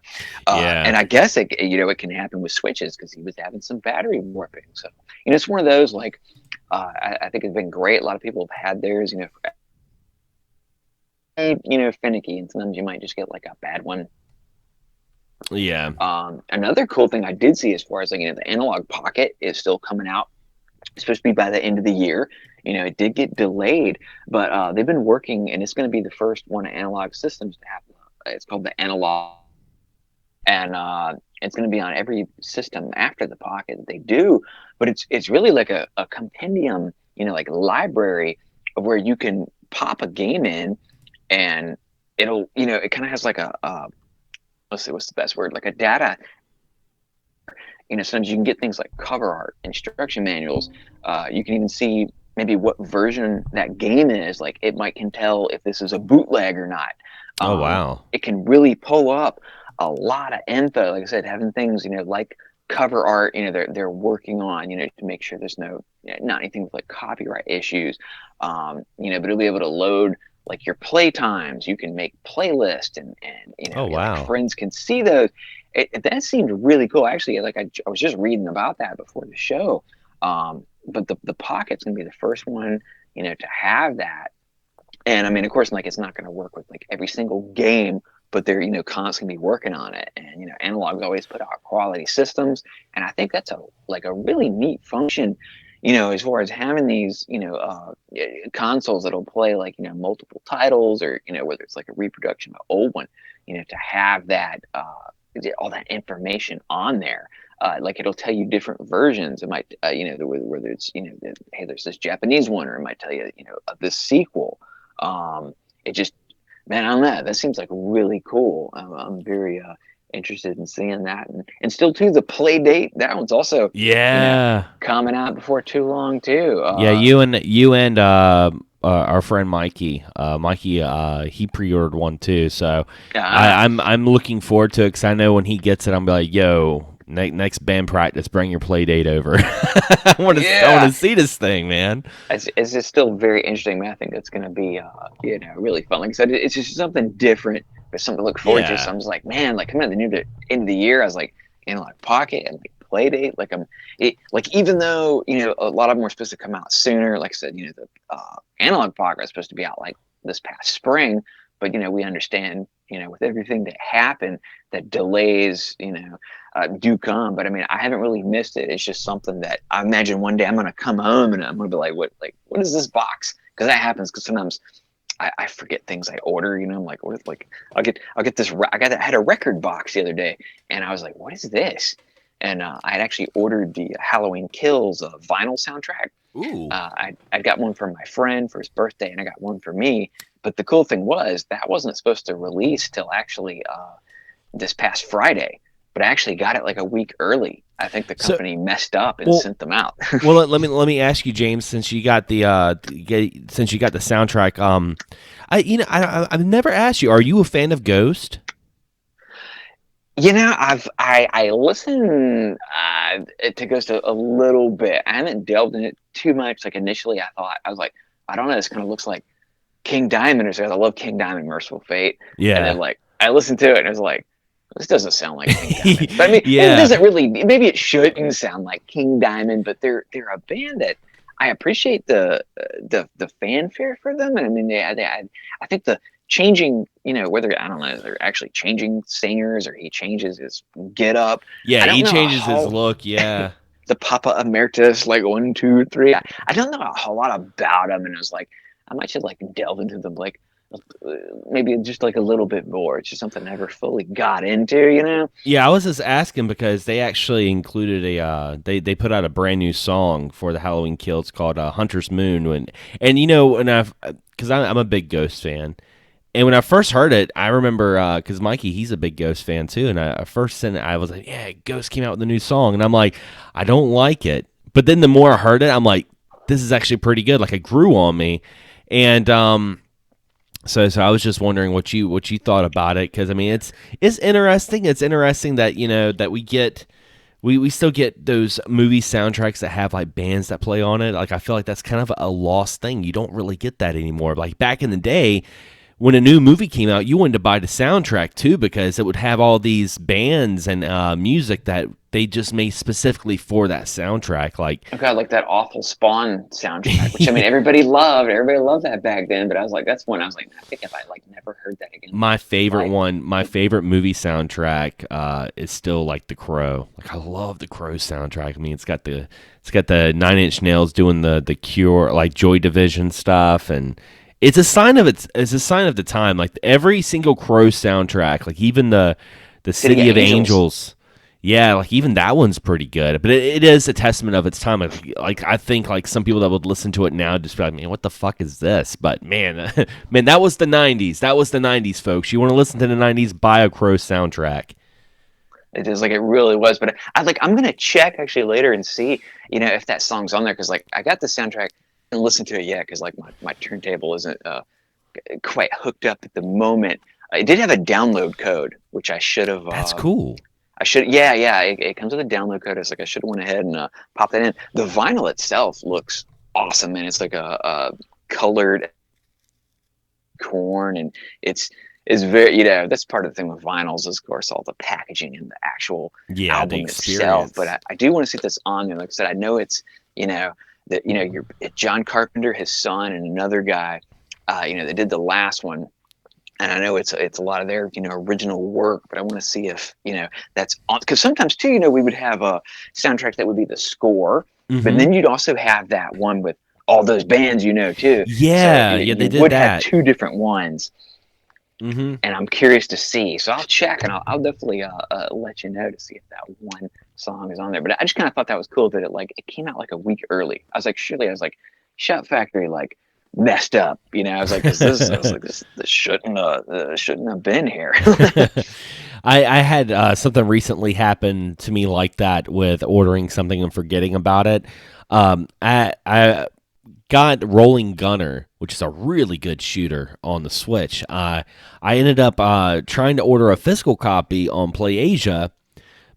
And I guess it can happen with switches because he was having some battery warping. So, it's one of those like, I think it's been great. A lot of people have had theirs, finicky, and sometimes you might just get like a bad one. Yeah. Another cool thing I did see as far as like, the analog pocket is still coming out. It's supposed to be by the end of the year. It did get delayed, but they've been working, and it's going to be the first one of analog systems to have. It's called the analog, and it's going to be on every system after the Pocket that they do. But it's really like a compendium, like a library of where you can pop a game in, and it kind of has like a let's see, what's the best word, like a data. Sometimes you can get things like cover art, instruction manuals. You can even see maybe what version that game is. Like can tell if this is a bootleg or not. Oh wow. It can really pull up a lot of info. Like I said, having things, like cover art, they're working on, to make sure there's not anything with like copyright issues. But it'll be able to load like your play times. You can make playlists, and Oh like wow. friends can see those. That seemed really cool. Actually, like I was just reading about that before the show. But the Pocket's gonna be the first one, to have that. And I mean, of course, like it's not gonna work with like every single game, but they're constantly working on it. And Analog's always put out quality systems, and I think that's a really neat function. As far as having these, consoles that'll play like multiple titles, or whether it's like a reproduction of an old one, to have that all that information on there. Like it'll tell you different versions. It might, whether it's, hey, there's this Japanese one, or it might tell you, this sequel. It just, man, I don't know. That seems like really cool. I'm very interested in seeing that. And still, too, the play date, that one's also, Yeah. coming out before too long, too. Yeah, you and our friend Mikey. Mikey, he pre-ordered one too, so Ah, I'm looking forward to it because I know when he gets it, I'm gonna be like, yo, next band practice, bring your play date over. I want yeah. to see this thing, man. It's just still very interesting, man. I think it's going to be, really fun. Like I said, it's just something different, but something to look forward to. So Yeah, I'm just like, man, like coming at the end of the year, I was like, Analog Pocket and like Playdate, like even though a lot of them were supposed to come out sooner, like I said, the Analog Pocket was supposed to be out like this past spring, but we understand, with everything that happened, that delays, do come. But I mean, I haven't really missed it. It's just something that I imagine one day I'm gonna come home and I'm gonna be what is this box? Because that happens. Because sometimes I forget things I order. I'm like, what? Like, I'll get this. I had a record box the other day, and I was like, what is this? And I had actually ordered the Halloween Kills vinyl soundtrack. ooh, I got one for my friend for his birthday, and I got one for me. But the cool thing was that wasn't supposed to release till actually this past Friday, but I actually got it like a week early. I think the so company messed up and well. sent them out. Well, let me ask you, James, since you got since you got the soundtrack, I've never asked you. Are you a fan of Ghost? I listen to Ghost a little bit. I haven't delved in it too much. Like initially, I was like, I don't know. This kind of looks like King Diamond or something. I love King Diamond, Merciful Fate, and then Yeah, like I listened to it and I was like, this doesn't sound like King Diamond. But I mean, it yeah, doesn't really. Maybe it shouldn't sound like King Diamond, but they're a band that I appreciate the fanfare for them, and I mean, I think the changing, whether I don't know, they're actually changing singers or he changes his get up. yeah. I don't He know a changes his whole look. Yeah, the Papa Emeritus, like 1, 2, 3. I don't know a whole lot about him, and I was like, I might just like delve into them, like maybe just like a little bit more. It's just something I never fully got into. yeah. I was just asking because they actually included they put out a brand new song for the Halloween Kills called Hunter's Moon, and and I've because I'm a big Ghost fan. And when I first heard it, I remember because Mikey, he's a big Ghost fan too. And I first sent it, I was like, "Yeah, Ghost came out with a new song," and I'm like, "I don't like it." But then the more I heard it, I'm like, "This is actually pretty good." Like it grew on me, and so I was just wondering what you thought about it because I mean it's interesting. It's interesting that that we still get those movie soundtracks that have like bands that play on it. Like I feel like that's kind of a lost thing. You don't really get that anymore. Like back in the day when a new movie came out, you wanted to buy the soundtrack too because it would have all these bands and music that they just made specifically for that soundtrack. Like, Oh God, like that awful Spawn soundtrack, which I mean everybody loved. Everybody loved that back then, but I was like, that's one I was like, I think if I like never heard that again in my my favorite life. one, my favorite movie soundtrack is still like The Crow. Like I love The Crow soundtrack. I mean, it's got the Nine Inch Nails doing the Cure, like Joy Division stuff, and it's a sign of the time. Like every single Crow soundtrack, like even the City of City of Angels. Angels. Yeah, like even that one's pretty good, but it is a testament of its time. Like I think like some people that would listen to it now just be like, man, what the fuck is this? But man, man, that was the '90s. That was the '90s, folks. You want to listen to the '90s? Buy a Crow soundtrack. It is like it really was, but I'm gonna check actually later and see if that song's on there because like I got the soundtrack and listen to it yet because like my turntable isn't quite hooked up at the moment. It did have a download code which I should have. That's cool. I should, yeah. It comes with a download code. It's like I should have went ahead and popped that in. The vinyl itself looks awesome, man. It's like a colored corn, and it's very, that's part of the thing with vinyls is, of course, all the packaging and the actual Yeah, the album itself. But experience. I do want to see if that's on there. Like I said, I know it's, that you're John Carpenter, his son, and another guy, they did the last one, and I know it's a lot of their original work, but I want to see if that's on, because sometimes too we would have a soundtrack that would be the score, but Mm-hmm. then you'd also have that one with all those bands too. So Yeah, yeah, they you did would have that. two different ones, Mm-hmm. and I'm curious to see. So I'll check and I'll definitely let you know to see if that one song is on there. But I just kind of thought that was cool that it came out like a week early. I was like, Shout Factory like messed up. I was like, this shouldn't have been here. I had something recently happen to me like that with ordering something and forgetting about it. I got Rolling Gunner, which is a really good shooter on the Switch. I ended up trying to order a physical copy on PlayAsia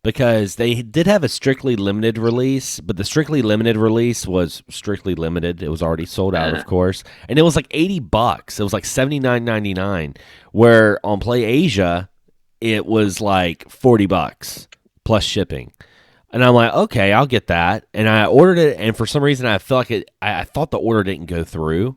because they did have a strictly limited release, but the strictly limited release was strictly limited. It was already sold out, of course, and it was like $80. It was like $79.99. Where on PlayAsia, it was like $40 plus shipping. And I'm like, okay, I'll get that. And I ordered it, and for some reason, I feel like I thought the order didn't go through.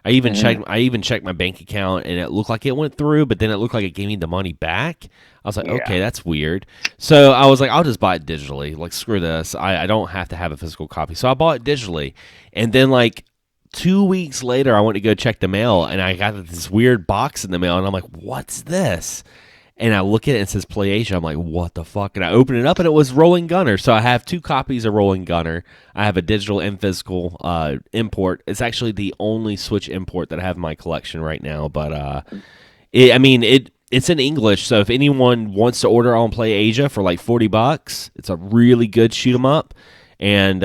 I even checked my bank account, and it looked like it went through, but then it looked like it gave me the money back. I was like, okay, that's weird. So I was like, I'll just buy it digitally. Like, screw this. I don't have to have a physical copy. So I bought it digitally, and then like 2 weeks later, I went to go check the mail, and I got this weird box in the mail, and I'm like, what's this? And I look at it and it says PlayAsia. I'm like, what the fuck? And I open it up and it was Rolling Gunner. So I have 2 copies of Rolling Gunner. I have a digital and physical import. It's actually the only Switch import that I have in my collection right now. But it's in English. So if anyone wants to order on PlayAsia for like $40, it's a really good shoot 'em up. And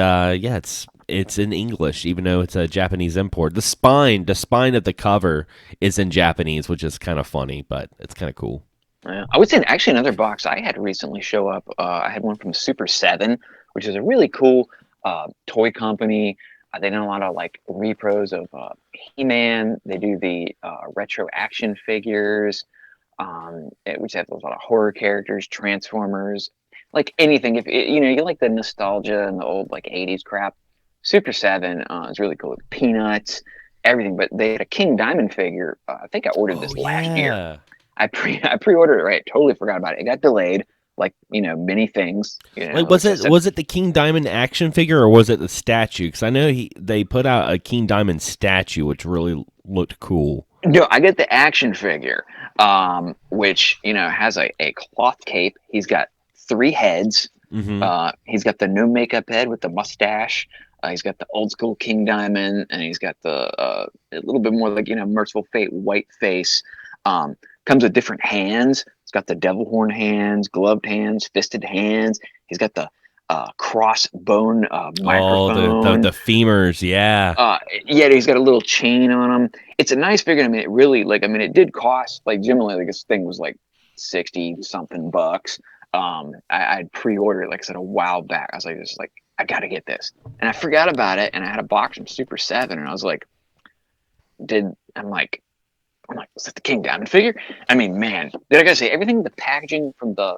it's in English, even though it's a Japanese import. The spine of the cover is in Japanese, which is kind of funny, but it's kind of cool. I would say actually another box I had recently show up. I had one from Super 7, which is a really cool toy company. They do a lot of like repros of He-Man. They do the retro action figures, which have a lot of horror characters, Transformers, like anything. If you like the nostalgia and the old like 80s crap, Super 7 is really cool. Peanuts, everything. But they had a King Diamond figure. I think I ordered this last year. I pre-ordered it, right? Totally forgot about it. It got delayed, like many things. Like was it the King Diamond action figure or was it the statue? Because I know they put out a King Diamond statue, which really looked cool. No, I get the action figure, which has a cloth cape. He's got 3 heads. Mm-hmm. He's got the no makeup head with the mustache. He's got the old school King Diamond, and he's got the a little bit more like Merciful Fate white face. Comes with different hands. It's got the devil horn hands, gloved hands, fisted hands. He's got the crossbone microphone. The femurs, yeah. He's got a little chain on him. It's a nice figure. I mean, it really it did cost generally like this thing was like 60 something bucks. I'd pre-ordered it like I said a while back. I was like, I gotta get this, and I forgot about it. And I had a box from Super 7, and I was like, was that the King Diamond figure? I mean, man, I gotta say, everything, the packaging from the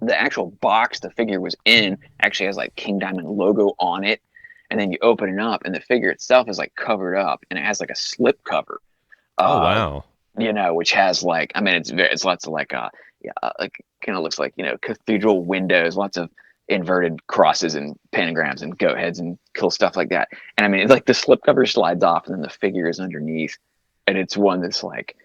actual box the figure was in actually has like King Diamond logo on it, and then you open it up, and the figure itself is like covered up, and it has like a slip cover. Oh wow! Which has like, I mean, it's lots of like like kind of looks like cathedral windows, lots of inverted crosses and pentagrams and goat heads and cool stuff like that. And I mean, it's like the slip cover slides off, and then the figure is underneath. And it's one that's like,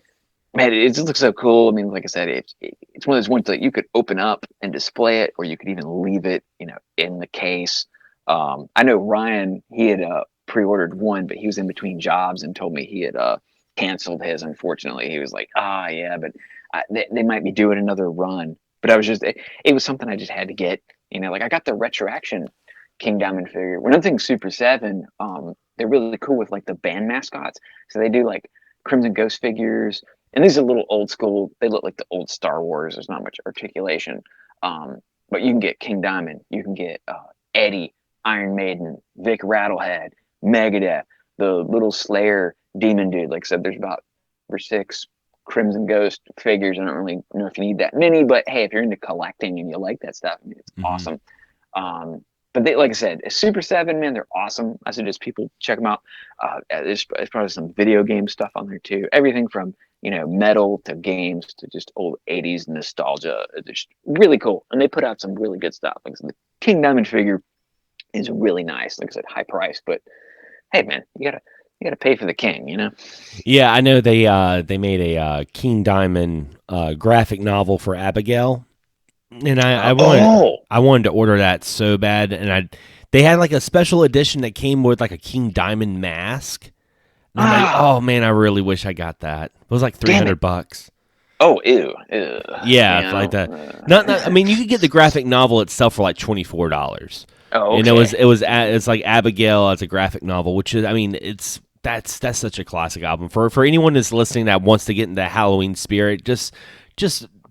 man, it just looks so cool. I mean, like I said, it's one of those ones that you could open up and display it, or you could even leave it, in the case. I know Ryan, he had pre-ordered one, but he was in between jobs and told me he had canceled his. Unfortunately, he was like, but they might be doing another run. But it was something I just had to get. Like I got the retro action King Diamond figure. One thing, Super 7, they're really cool with like the band mascots. So they do like Crimson Ghost figures, and these are a little old school. They look like the old Star Wars. There's not much articulation, but you can get King Diamond, you can get Eddie, Iron Maiden, Vic Rattlehead, Megadeth, the little Slayer demon dude. Like I said, there's about 5 or 6 Crimson Ghost figures. I don't really know if you need that many, but hey, if you're into collecting and you like that stuff, I mean, it's awesome. But they, like I said, Super 7, man, they're awesome. I suggest people check them out. There's probably some video game stuff on there too. Everything from metal to games to just old 80s nostalgia. It's just really cool. And they put out some really good stuff. Like I said, the King Diamond figure is really nice. Like I said, high price, but hey, man, you gotta pay for the king, Yeah, I know they made a King Diamond graphic novel for Abigail. And I wanted to order that so bad, and they had like a special edition that came with like a King Diamond mask. And I'm like, oh man, I really wish I got that. It was like $300. Oh, ew. Yeah, like that. Not. I mean, you could get the graphic novel itself for like $24. Oh, And okay. it's like Abigail as a graphic novel, which is, I mean, that's such a classic album for anyone that's listening that wants to get into Halloween spirit. Just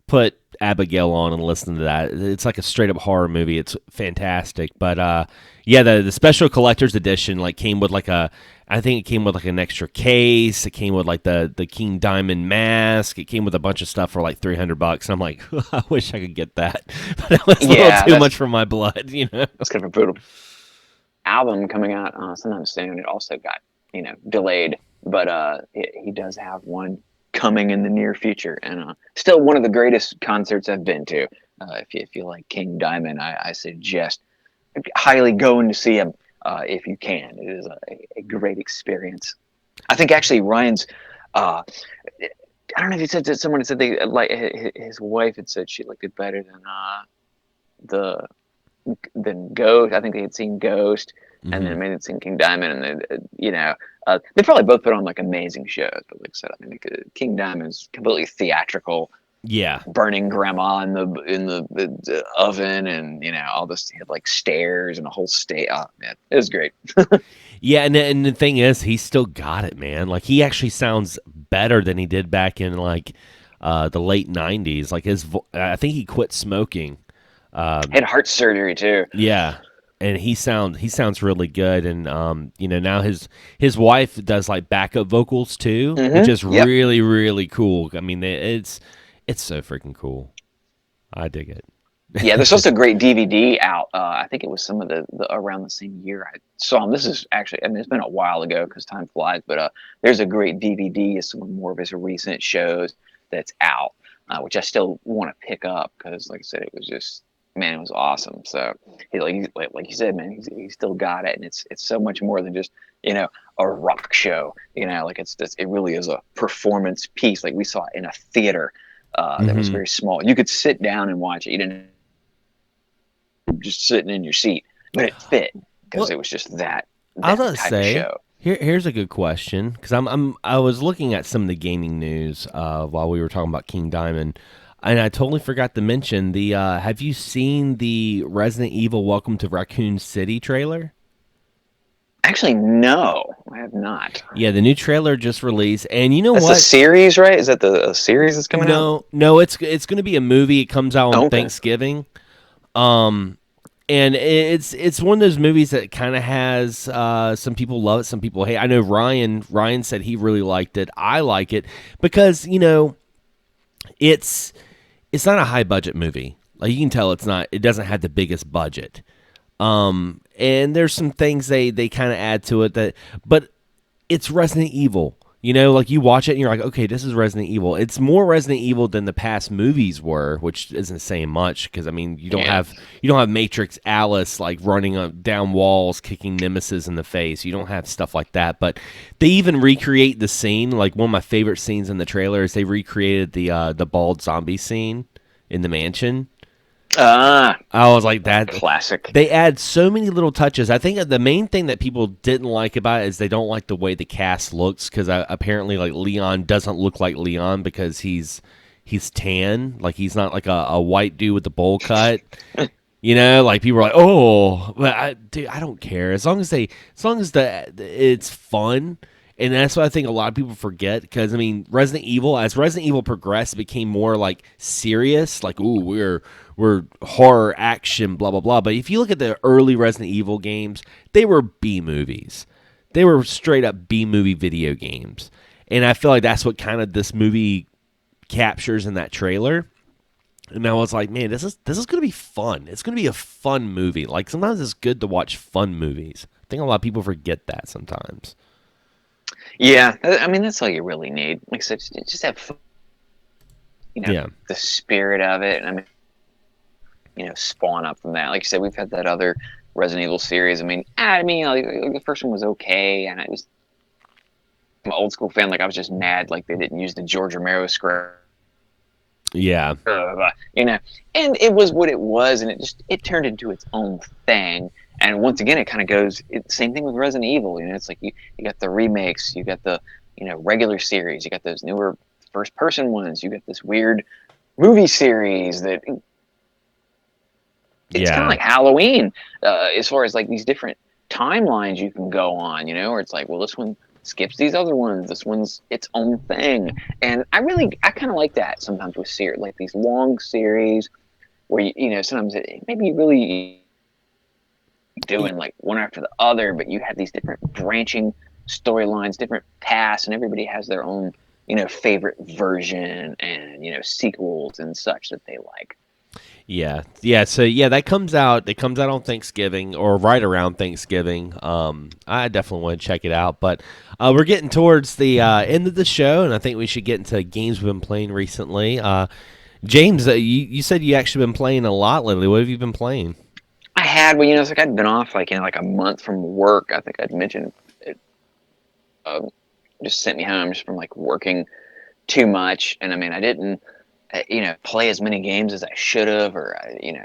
put Abigail on and listen to that. It's like a straight up horror movie. It's fantastic. But yeah, the special collector's edition like came with like a, I think it came with like an extra case. It came with like the King Diamond mask. It came with a bunch of stuff for like $300. And I'm like, I wish I could get that, but it was a little Yeah, too much for my blood, you know. that's kind of a brutal album coming out sometime soon. It also got delayed, but he does have one coming in the near future, and still one of the greatest concerts I've been to. If you like King Diamond, I suggest highly going to see him if you can. It is a great experience. I think actually Ryan's. I don't know if he said that someone had said they like his wife had said she liked it better the than Ghost. I think they had seen Ghost, and Mm-hmm. then maybe they'd seen King Diamond, and they probably both put on like amazing shows. But like I said, I mean, King Diamond's completely theatrical, Yeah. burning grandma in the oven, and all this. He had like stairs and a whole state. Oh man, it was great. Yeah, and the thing is, he still got it, man. Like he actually sounds better than he did back in like the late '90s. Like I think he quit smoking. Had heart surgery too. Yeah, and he sounds really good. And now his wife does like backup vocals too, which is Yep. really really cool. I mean, it's so freaking cool. I dig it. Yeah, there's also a great DVD out. I think it was some of the around the same year I saw him. This is actually, I mean, it's been a while ago because time flies, but there's a great DVD of some more of his recent shows that's out, which I still want to pick up because, like I said, it was just, man, it was awesome. So, like you said, man, he's still got it, and it's so much more than just a rock show. Like it really is a performance piece. Like we saw it in a theater that was Hmm. very small. You could sit down and watch it. You didn't just sitting in your seat, but it fit because Well, it was just that I was that gonna type of say show. here's a good question because I was looking at some of the gaming news while we were talking about King Diamond, and I totally forgot to mention the. Have you seen the Resident Evil Welcome to Raccoon City trailer? Actually, no, I have not. Yeah, the new trailer just released, and you know That's a what? series, right? Is that the series that's coming out? No, it's going to be a movie. It comes out on Oh, okay. Thanksgiving. Um, and it's one of those movies that kind of has some people love it, some people hate. I know Ryan said he really liked it. I like it because it's it's not a high budget movie. Like you can tell, it's not. It doesn't have the biggest budget. And there's some things they kind of add to it but it's Resident Evil. Like you watch it and you're like, okay, this is Resident Evil. It's more Resident Evil than the past movies were, which isn't saying much because I mean Yeah. you don't have Matrix Alice like running down walls, kicking Nemesis in the face. You don't have stuff like that. But they even recreate the scene. Like one of my favorite scenes in the trailer is they recreated the bald zombie scene in the mansion. Ah, I was like that. classic. They add so many little touches. I think the main thing that people didn't like about it is they don't like the way the cast looks because apparently like Leon doesn't look like Leon because he's tan. Like he's not like a white dude with the bowl cut. Like people are like, oh, but dude, I don't care as long as it's fun. And that's what I think a lot of people forget because I mean, as Resident Evil progressed, it became more like serious. Like, ooh, we're horror action, blah blah blah. But if you look at the early Resident Evil games, they were B movies. They were straight up B movie video games, and I feel like that's what kind of this movie captures in that trailer. And I was like, man, this is gonna be fun. It's gonna be a fun movie. Like sometimes it's good to watch fun movies. I think a lot of people forget that sometimes. Yeah, I mean that's all you really need. Like I said, just have fun, Yeah. the spirit of it. And I mean, spawn up from that. Like you said, we've had that other Resident Evil series. I mean, like, the first one was okay, and I'm an old school fan. Like I was just mad, like they didn't use the George Romero script. Yeah. And it was what it was, and it turned into its own thing. And once again, it kind of goes same thing with Resident Evil. It's like you got the remakes, you got the regular series, you got those newer first person ones, you got this weird movie series that it's kind of Yeah. like Halloween, as far as like these different timelines you can go on, where it's like, well, this one skips these other ones. This one's its own thing. And I kind of like that sometimes with series, like these long series where, sometimes maybe you really doing like one after the other, but you have these different branching storylines, different paths, and everybody has their own, favorite version and, sequels and such that they like. Yeah, yeah. So yeah, that comes out. It comes out on Thanksgiving or right around Thanksgiving. I definitely want to check it out. But we're getting towards the end of the show, and I think we should get into games we've been playing recently. James, you said you actually been playing a lot lately. What have you been playing? I had, well, it's like I'd been off like, like a month from work. I think I'd mentioned it, just sent me home just from like working too much. And I mean, I didn't, play as many games as I should have, or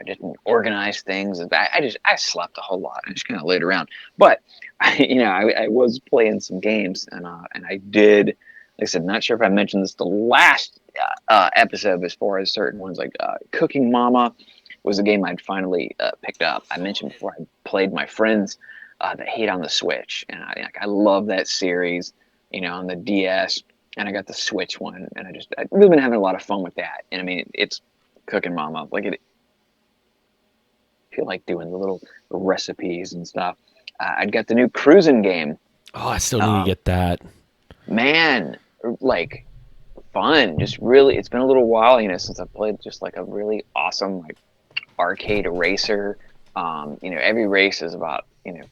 didn't organize things. I slept a whole lot. I just kind of laid around. But I was playing some games, and I did. Like I said, not sure if I mentioned this the last episode, as far as certain ones like Cooking Mama was a game I'd finally picked up. I mentioned before I played my friends that hate on the Switch, and I love that series. On the DS, and I got the Switch one, and I've really been having a lot of fun with that. And I mean, it's Cooking Mama. Like I feel like doing the little recipes and stuff. I'd got the new cruising game. Oh, I still need to Um, get that. Man, like fun. Just really, it's been a little while, since I played just like a really awesome like arcade racer. Every race is about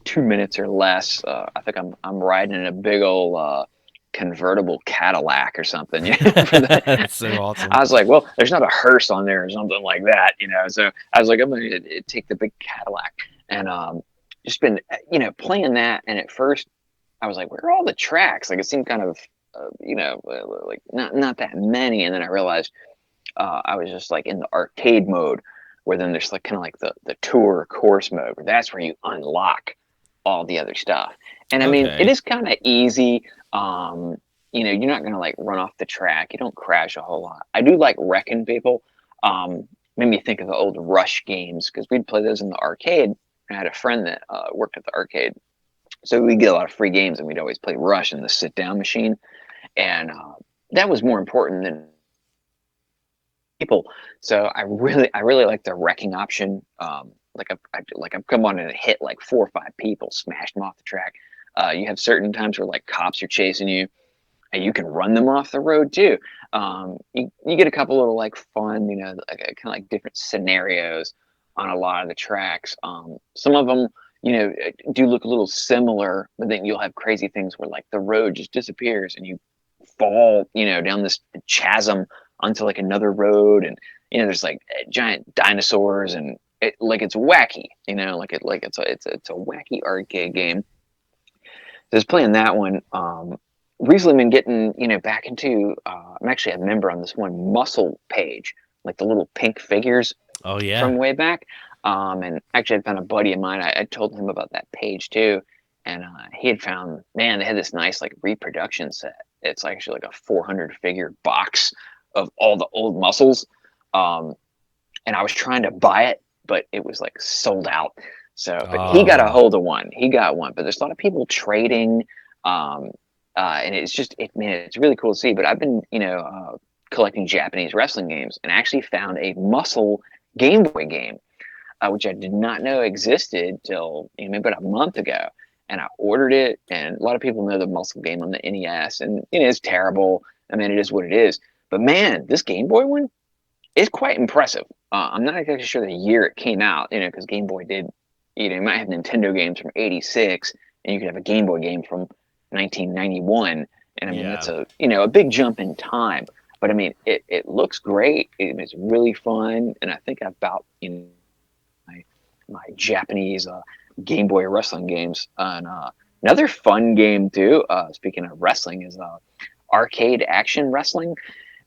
2 minutes or less. I think I'm riding in a big old convertible Cadillac or something. That's so I awesome. was like, well, there's not a hearse on there or something like that. So I was like, I'm gonna take the big Cadillac, and just been playing that. And at first, I was like, where are all the tracks? Like it seemed kind of like not that many. And then I realized I was just like in the arcade mode, where then there's like kind of like the tour course mode, where that's where you unlock all the other stuff. And I mean, it Okay. is kind of easy. You're not gonna like run off the track. You don't crash a whole lot. I do like wrecking people. Made me think of the old Rush games because we'd play those in the arcade. I had a friend that worked at the arcade, so we'd get a lot of free games, and we'd always play Rush in the sit down machine. And that was more important than people. So I really like the wrecking option. I've come on and hit like 4 or 5 people, smashed them off the track. You have certain times where like cops are chasing you, and you can run them off the road too. You get a couple little like fun, like kind of like different scenarios on a lot of the tracks. Some of them, do look a little similar, but then you'll have crazy things where like the road just disappears and you fall, down this chasm onto like another road, and there's like giant dinosaurs, and it's wacky, it's a wacky arcade game. Just playing that one. Recently been getting back into. I'm actually a member on this one muscle page, like the little pink figures Oh yeah. from way back. And actually, I found a buddy of mine. I told him about that page too, and he had found, man, they had this nice like reproduction set. It's actually like a 400 figure box of all the old muscles. Um, and I was trying to buy it, but it was like sold out. So, but he got a Oh. hold of one. He got one, but there's a lot of people trading. Um, and it's just, man, it's really cool to see. But I've been, collecting Japanese wrestling games, and actually found a muscle Game Boy game, which I did not know existed till maybe about a month ago. And I ordered it, and a lot of people know the muscle game on the NES, and it is terrible. I mean, it is what it is. But man, this Game Boy one is quite impressive. I'm not exactly sure the year it came out, because Game Boy did, you might have Nintendo games from '86, and you could have a Game Boy game from 1991. And I mean, that's Yeah. a big jump in time. But I mean, it looks great. It's really fun, and I think I've about my Japanese Game Boy wrestling games. And another fun game too. Speaking of wrestling, is arcade action wrestling.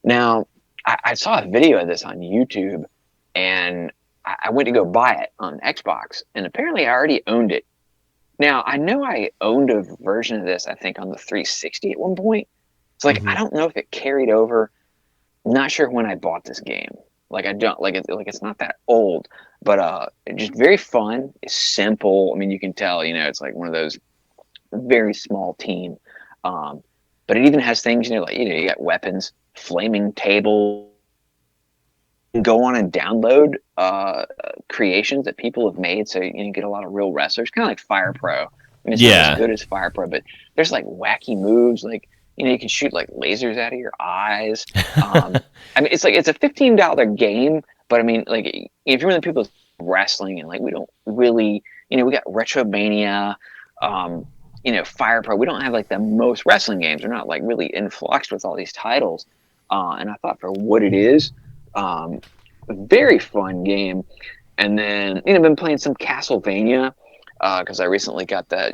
Now, I saw a video of this on YouTube, and I went to go buy it on Xbox, and apparently I already owned it. Now, I know I owned a version of this, I think, on the 360 at one point. It's like, Hmm. I don't know if it carried over. Not sure when I bought this game. Like I don't it's not that old, but just very fun. It's simple. I mean, you can tell, it's like one of those very small team. Um, but it even has things, like you got weapons, flaming table. Go on and download creations that people have made, so you get a lot of real wrestlers, kind of like Fire Pro. I mean, it's not as Yeah. good as Fire Pro, but there's like wacky moves, like you can shoot like lasers out of your eyes. I mean, it's a $15 game, but I mean, like if you're one of the people wrestling and like we don't really, we got Retromania, Fire Pro. We don't have like the most wrestling games. We're not like really influxed with all these titles. And I thought for what it is, um, very fun game. And then I've been playing some Castlevania because I recently got the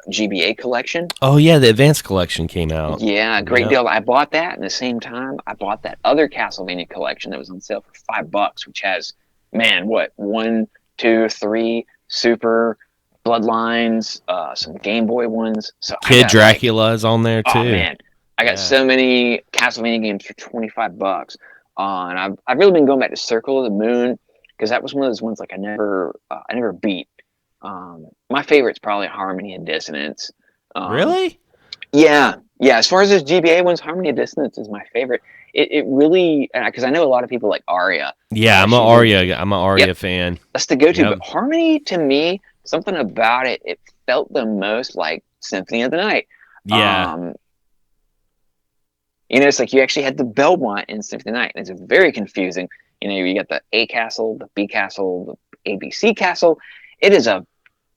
GBA collection. Oh yeah, the Advanced Collection came out. Yeah, great Yep. deal. I bought that, and at the same time, I bought that other Castlevania collection that was on sale for $5, which has, man, what, one, two, three Super Bloodlines, some Game Boy ones. So I Kid got like, Dracula is on there oh too. man, I got Yeah. so many Castlevania games for $25. And I've really been going back to Circle of the Moon because that was one of those ones like I never beat. My favorite's probably Harmony and Dissonance. Um, Really? yeah, yeah. As far as those GBA ones, Harmony of Dissonance is my favorite. It really, because I know a lot of people like Aria. Yeah, I'm a She's really, Arya. I'm a yep, Arya fan. that's the go-to. Yep. But Harmony, to me, something about it, it felt the most like Symphony of the Night. Yeah. Um, it's like you actually had the Belmont in Symphony of the Night, and it's very confusing. You got the A castle, the B castle, the ABC castle. It is a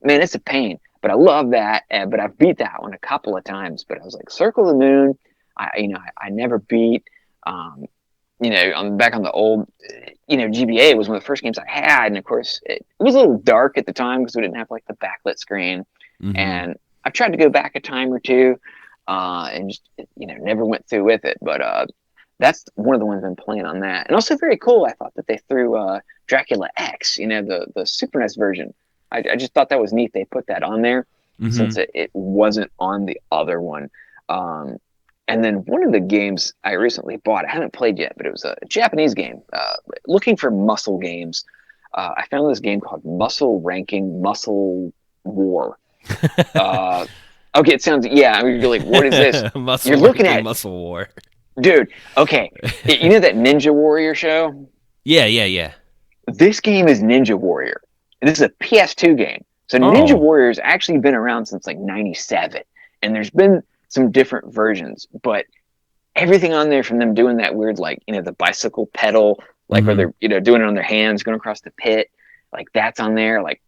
man, it's a pain. But I love that. But I've beat that one a couple of times. But I was like, Circle of the Moon, I never beat. Um, I'm back on the old, GBA was one of the first games I had, and of course it was a little dark at the time because we didn't have like the backlit screen. Hmm. And I've tried to go back a time or two, and just never went through with it. But that's one of the ones I've been playing on that, and also very cool. I thought that they threw Dracula X, the Super NES version. I just thought that was neat. They put that on there Hmm. since it wasn't on the other one. Um, and then one of the games I recently bought, I haven't played yet, but it was a Japanese game. Looking for muscle games, I found this game called Muscle Ranking Muscle War. Uh, okay, it sounds, yeah, I mean, you're like, what is this? You're Muscle looking ranking at, muscle war. dude, okay, you know that Ninja Warrior show? Yeah, yeah, yeah. This game is Ninja Warrior. This is a PS2 game. So Ninja Oh. Warrior's actually been around since like 97. And there's been some different versions, but everything on there from them doing that weird, like, the bicycle pedal, like where Hmm. they're, doing it on their hands, going across the pit, like that's on there, like,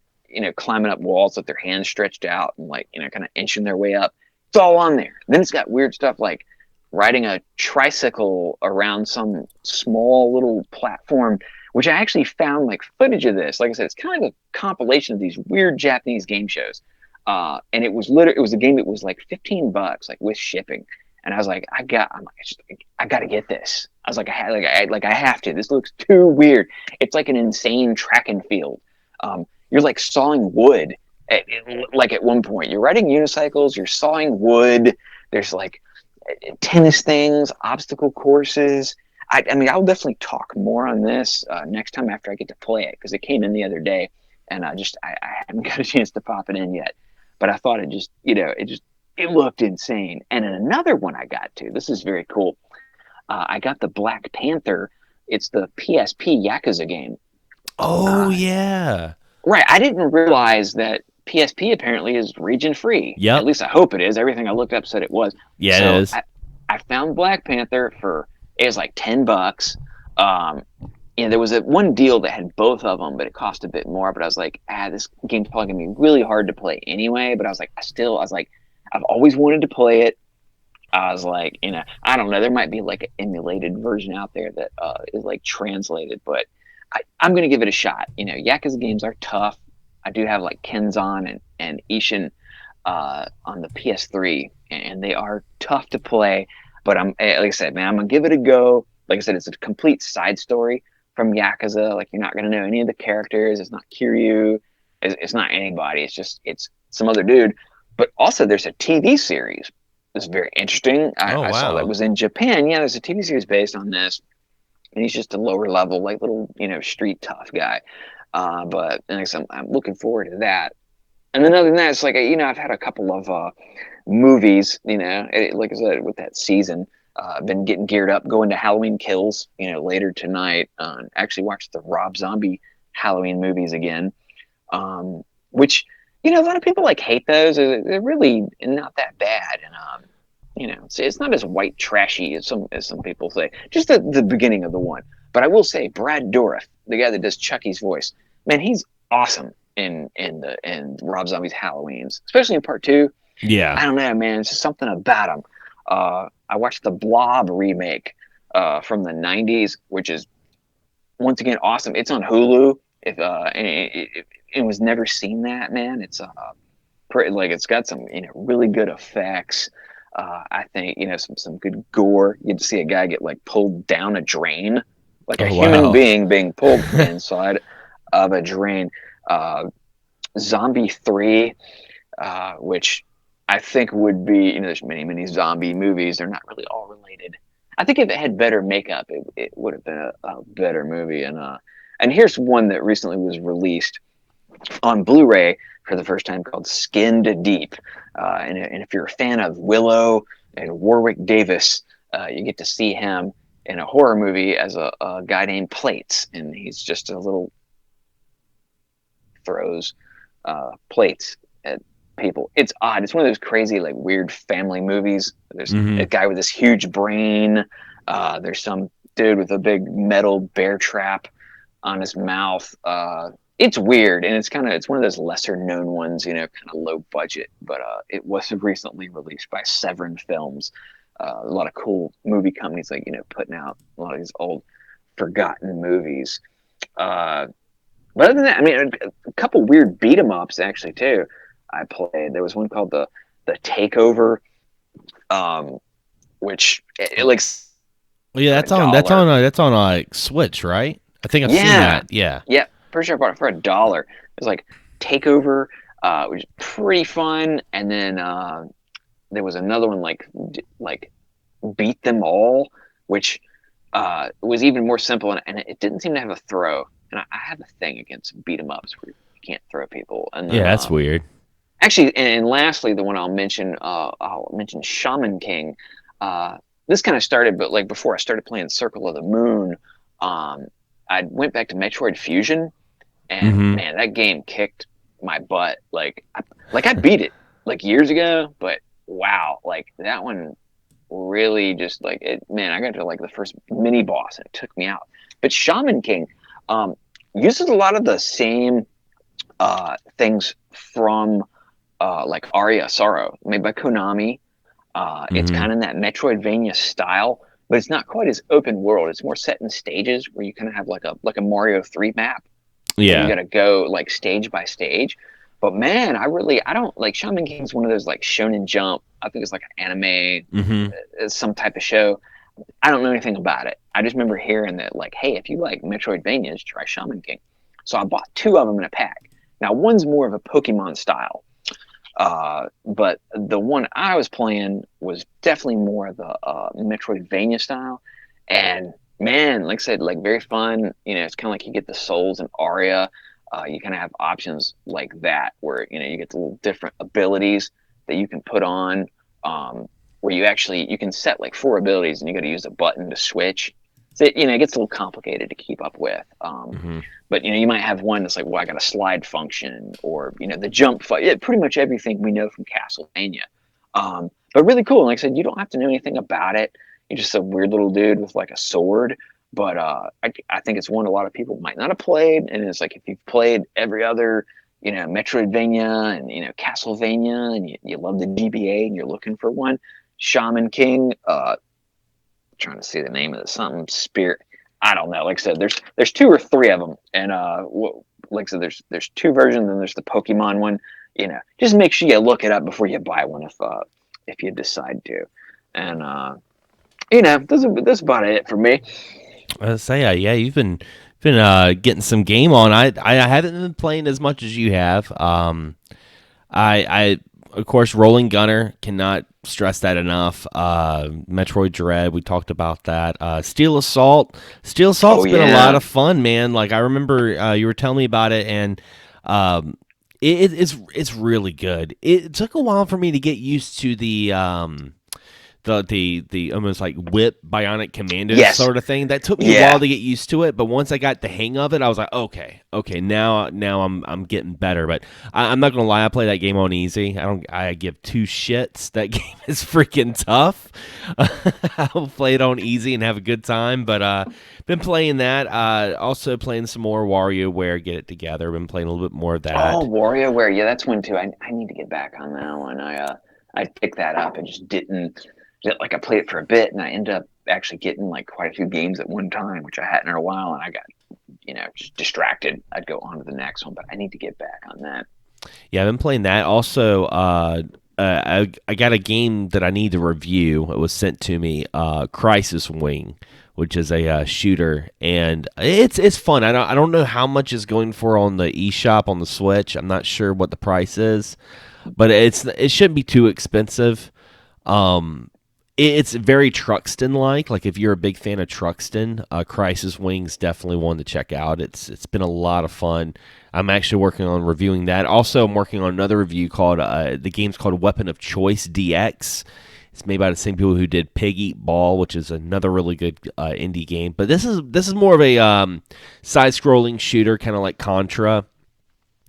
climbing up walls with their hands stretched out and like, kind of inching their way up. It's all on there. Then it's got weird stuff like riding a tricycle around some small little platform, which I actually found like footage of this. Like I said, it's kind of a compilation of these weird Japanese game shows. And it was a game that was like $15, like with shipping. And I was like, I got to get this. I was like, I have to. This looks too weird. It's like an insane track and field. You're like sawing wood. Like at one point, you're riding unicycles. You're sawing wood. There's like tennis things, obstacle courses. I mean, I'll definitely talk more on this next time after I get to play it because it came in the other day, and I haven't got a chance to pop it in yet. But I thought it looked insane. And then another one I got to. This is very cool. I got the Black Panther. It's the PSP Yakuza game. Oh Uh, yeah. right. I didn't realize that PSP apparently is region free. At Yep. least I hope it is. Everything I looked up said it was. Yeah, it So is. I found Black Panther for it was like $10. Um, there was one deal that had both of them, but it cost a bit more. But I was like, this game's probably gonna be really hard to play anyway. But I was like, I've always wanted to play it. I was like, I don't know. There might be like an emulated version out there that is like translated, but I'm gonna give it a shot. Yakuza games are tough. I do have like Kenzan and Ishin on the PS3, and they are tough to play. But like I said, man, I'm gonna give it a go. Like I said, it's a complete side story from Yakuza. Like you're not gonna know any of the characters. It's not Kiryu. It's not anybody. It's some other dude. But also, there's a TV series. It's very interesting. Oh I saw that wow. was in Japan. Yeah, there's a TV series based on this. and he's just a lower level, like little, street tough guy. But and like, so I'm looking forward to that. And then other than that, it's like I've had a couple of movies. Like I said, with that season, I've been getting geared up, going to Halloween Kills. Later tonight. Actually, watched the Rob Zombie Halloween movies again, which a lot of people like hate those. They're really not that bad, and it's not as white trashy as some people say. Just the beginning of the one. But I will say, Brad Dourif, the guy that does Chucky's voice, man, he's awesome in Rob Zombie's Halloweens, especially in part two. Yeah. I don't know, man. It's just something about him. I watched the Blob remake from the '90s, which is once again awesome. It's on Hulu. If it was never seen that, man, it's pretty, like it's got some really good effects. I think some good gore. You get to see a guy get like pulled down a drain, like a human being pulled inside of a drain. Zombie 3, which I think would be, there's many zombie movies. They're not really all related. I think if it had better makeup, it would have been a better movie. And here's one that recently was released on Blu-ray for the first time, called Skinned Deep. And if you're a fan of Willow and Warwick Davis, you get to see him in a horror movie as a guy named Plates, and he's just a little throws plates at people. It's odd. It's one of those crazy, like, weird family movies. There's a guy with this huge brain. There's some dude with a big metal bear trap on his mouth. It's weird, and it's one of those lesser known ones, kind of low budget, but it was recently released by Severin Films. A lot of cool movie companies, like, putting out a lot of these old forgotten movies. But other than that, I mean, a couple weird beat 'em ups actually too. I played. There was one called the Takeover, which it like. Yeah, that's on like Switch, right? I think I've seen that. Yeah. Yeah, pretty sure I bought it for $1. It was like Takeover, which is pretty fun, and then there was another one like Beat Them All, which was even more simple, and it didn't seem to have a throw. And I have a thing against beat 'em ups where you can't throw people. And then, yeah, that's weird. Actually, and lastly, the one I'll mention Shaman King. This kind of started, but like before I started playing Circle of the Moon, I went back to Metroid Fusion, and man, that game kicked my butt. Like I beat it like years ago, but wow, like that one really just like it. Man, I got to like the first mini boss, and it took me out. But Shaman King uses a lot of the same things from like Aria Sorrow, made by Konami. It's kind of in that Metroidvania style, but it's not quite as open world. It's more set in stages where you kind of have like a Mario 3 map. Yeah, you got to go like stage by stage. But man, I don't like Shaman King's one of those like Shonen Jump. I think it's like an anime, some type of show. I don't know anything about it. I just remember hearing that, like, hey, if you like Metroidvanias, try Shaman King. So I bought 2 of them in a pack. Now, one's more of a Pokemon style, but the one I was playing was definitely more of the Metroidvania style. And man, like I said, like very fun. It's kind of like you get the souls in Aria. You kind of have options like that where you get the little different abilities that you can put on. Where you can set like 4 abilities, and you got to use a button to switch. So it gets a little complicated to keep up with. But you might have one that's like, well, I got a slide function, or the jump. Pretty much everything we know from Castlevania. But really cool. And like I said, you don't have to know anything about it. You're just a weird little dude with like a sword. But I think it's one a lot of people might not have played. And it's like if you've played every other Metroidvania and Castlevania, and you love the GBA and you're looking for one, Shaman King, trying to see the name of the something spirit. I don't know. Like I said, there's 2 or 3 of them, and like I said, there's 2 versions, and there's the Pokemon one. Just make sure you look it up before you buy one if you decide to. And that's about it for me. I say, yeah, you've been getting some game on. I haven't been playing as much as you have. I of course, Rolling Gunner, cannot stress that enough. Metroid Dread, we talked about that. Steel Assault. Steel Oh Assault's been a lot yeah. of fun, man. Like I remember you were telling me about it, and um, it's really good. It took a while for me to get used to the almost like whip bionic commandos Yes. sort of thing. That took me a while Yeah. to get used to it, but once I got the hang of it, I was like, okay, now I'm getting better. But I'm not gonna lie, I play that game on easy. I give two shits. That game is freaking tough. I'll play it on easy and have a good time. But been playing that. Also playing some more WarioWare. Get it together. Been playing a little bit more of Oh, that. WarioWare. Yeah, that's one too. I need to get back on that one. I picked that up and just didn't like I played it for a bit and I ended up actually getting like quite a few games at one time, which I hadn't in a while, and I got just distracted. I'd go on to the next one, but I need to get back on that. Yeah, I've been playing that. Also, I got a game that I need to review. It was sent to me, Crisis Wing, which is a shooter, and it's fun. I don't know how much is going for on the eShop on the Switch. I'm not sure what the price is, but it shouldn't be too expensive. Um, it's very Truxton like. Like if you're a big fan of Truxton, Crisis Wings definitely one to check out. It's been a lot of fun. I'm actually working on reviewing that. Also, I'm working on another review called the game's called Weapon of Choice DX. It's made by the same people who did Pig Eat Ball, which is another really good indie game. But this is more of a side-scrolling shooter, kind of like Contra.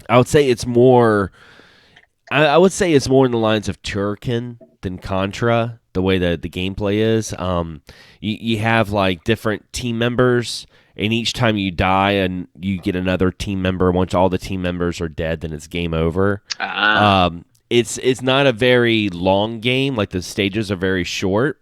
I would say it's more. I would say it's more in the lines of Turrican than Contra, the way that the gameplay is. You have like different team members, and each time you die and you get another team member, once all the team members are dead, then it's game over. Ah, It's not a very long game, like the stages are very short,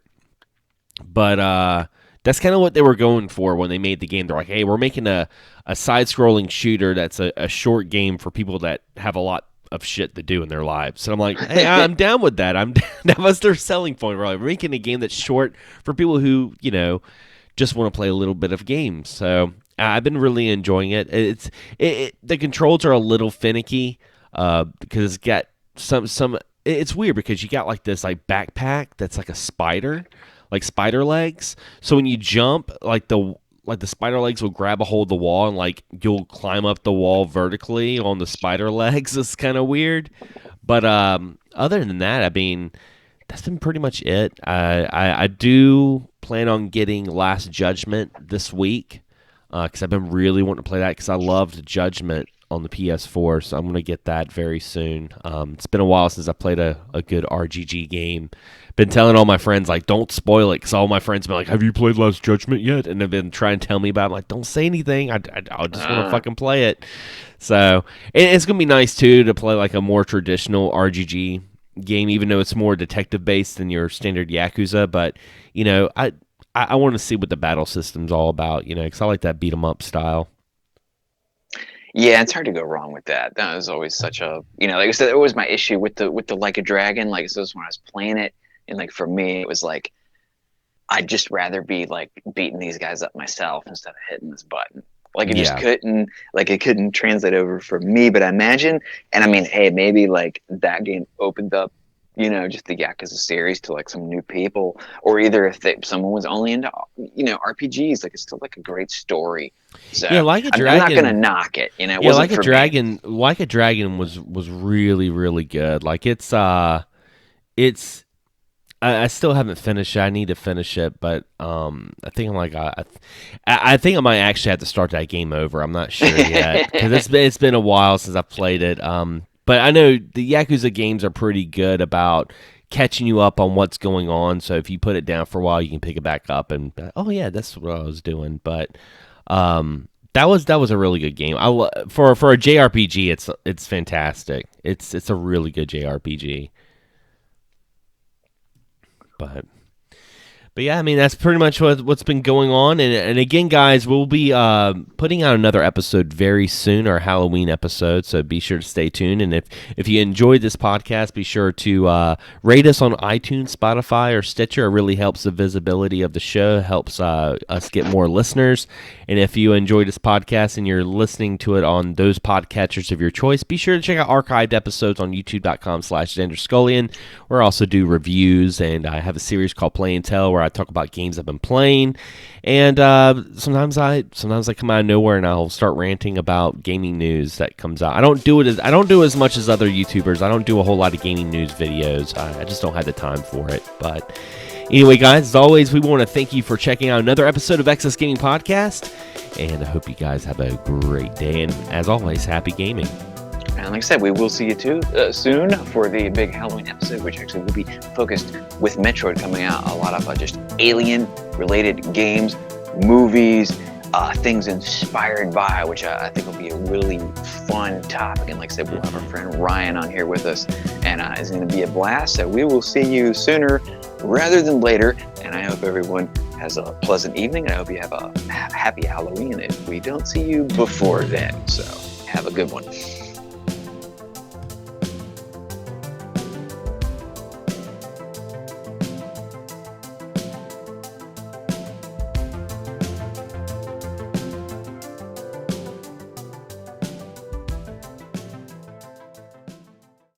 but that's kind of what they were going for when they made the game. They're like, hey, we're making a side-scrolling shooter that's a short game for people that have a lot of shit to do in their lives. And I'm like, hey, I'm down with that. That was their selling point. We're like, we're making a game that's short for people who, just want to play a little bit of games. So I've been really enjoying it. The controls are a little finicky because it's got some. It's weird because you got like this like backpack that's like a spider, like spider legs. So when you jump, like the spider legs will grab a hold of the wall and like you'll climb up the wall vertically on the spider legs. It's kind of weird, but other than that, I mean, that's been pretty much it. I do plan on getting Last Judgment this week because I've been really wanting to play that because I loved Judgment on the PS4, so I'm going to get that very soon. It's been a while since I played a good RGG game. Been telling all my friends, like, don't spoil it, because all my friends have been like, have you played Last Judgment yet? And they've been trying to tell me about it. I'm like, don't say anything. I just want to fucking play it. So, it's going to be nice, too, to play, like, a more traditional RGG game, even though it's more detective-based than your standard Yakuza. But, I want to see what the battle system's all about, because I like that beat-em-up style. yeah, it's hard to go wrong with that. That was always such a, like I said, it was my issue with the Like a Dragon. Like, so when I was playing it, and like for me, it was like I'd just rather be like beating these guys up myself instead of hitting this button. Like Yeah. it couldn't translate over for me. But I imagine, and I mean, hey, maybe like that game opened up, just the Yakuza series to like some new people, or either someone was only into, RPGs, like it's still like a great story. So Yeah, Like a I'm not gonna Dragon. knock it. It Yeah, wasn't for me. Like a Dragon was really really good. Like it's I still haven't finished it. I need to finish it, but I think I'm like I think I might actually have to start that game over. I'm not sure yet because it's been a while since I've played it. But I know the Yakuza games are pretty good about catching you up on what's going on. So if you put it down for a while, you can pick it back up and oh yeah, that's what I was doing. But that was a really good game. For a JRPG, it's fantastic. It's a really good JRPG. But But yeah, I mean, that's pretty much what's been going on. And again, guys, we'll be putting out another episode very soon, our Halloween episode. So be sure to stay tuned. And if you enjoyed this podcast, be sure to rate us on iTunes, Spotify, or Stitcher. It really helps the visibility of the show, helps us get more listeners. And if you enjoyed this podcast and you're listening to it on those podcatchers of your choice, be sure to check out archived episodes on youtube.com/Xander Skullion, where I also do reviews. And I have a series called Play and Tell, where I talk about games I've been playing, and sometimes I come out of nowhere and I'll start ranting about gaming news that comes out. I don't do as much as other YouTubers. I don't do a whole lot of gaming news videos. I just don't have the time for it. But anyway, guys, as always, we want to thank you for checking out another episode of Excess Gaming Podcast, and I hope you guys have a great day. And as always, happy gaming. And like I said, we will see you too soon for the big Halloween episode, which actually will be focused with Metroid coming out. A lot of just alien-related games, movies, things inspired by, which I think will be a really fun topic. And like I said, we'll have our friend Ryan on here with us, and it's going to be a blast. So we will see you sooner rather than later. And I hope everyone has a pleasant evening, and I hope you have a happy Halloween if we don't see you before then. So have a good one.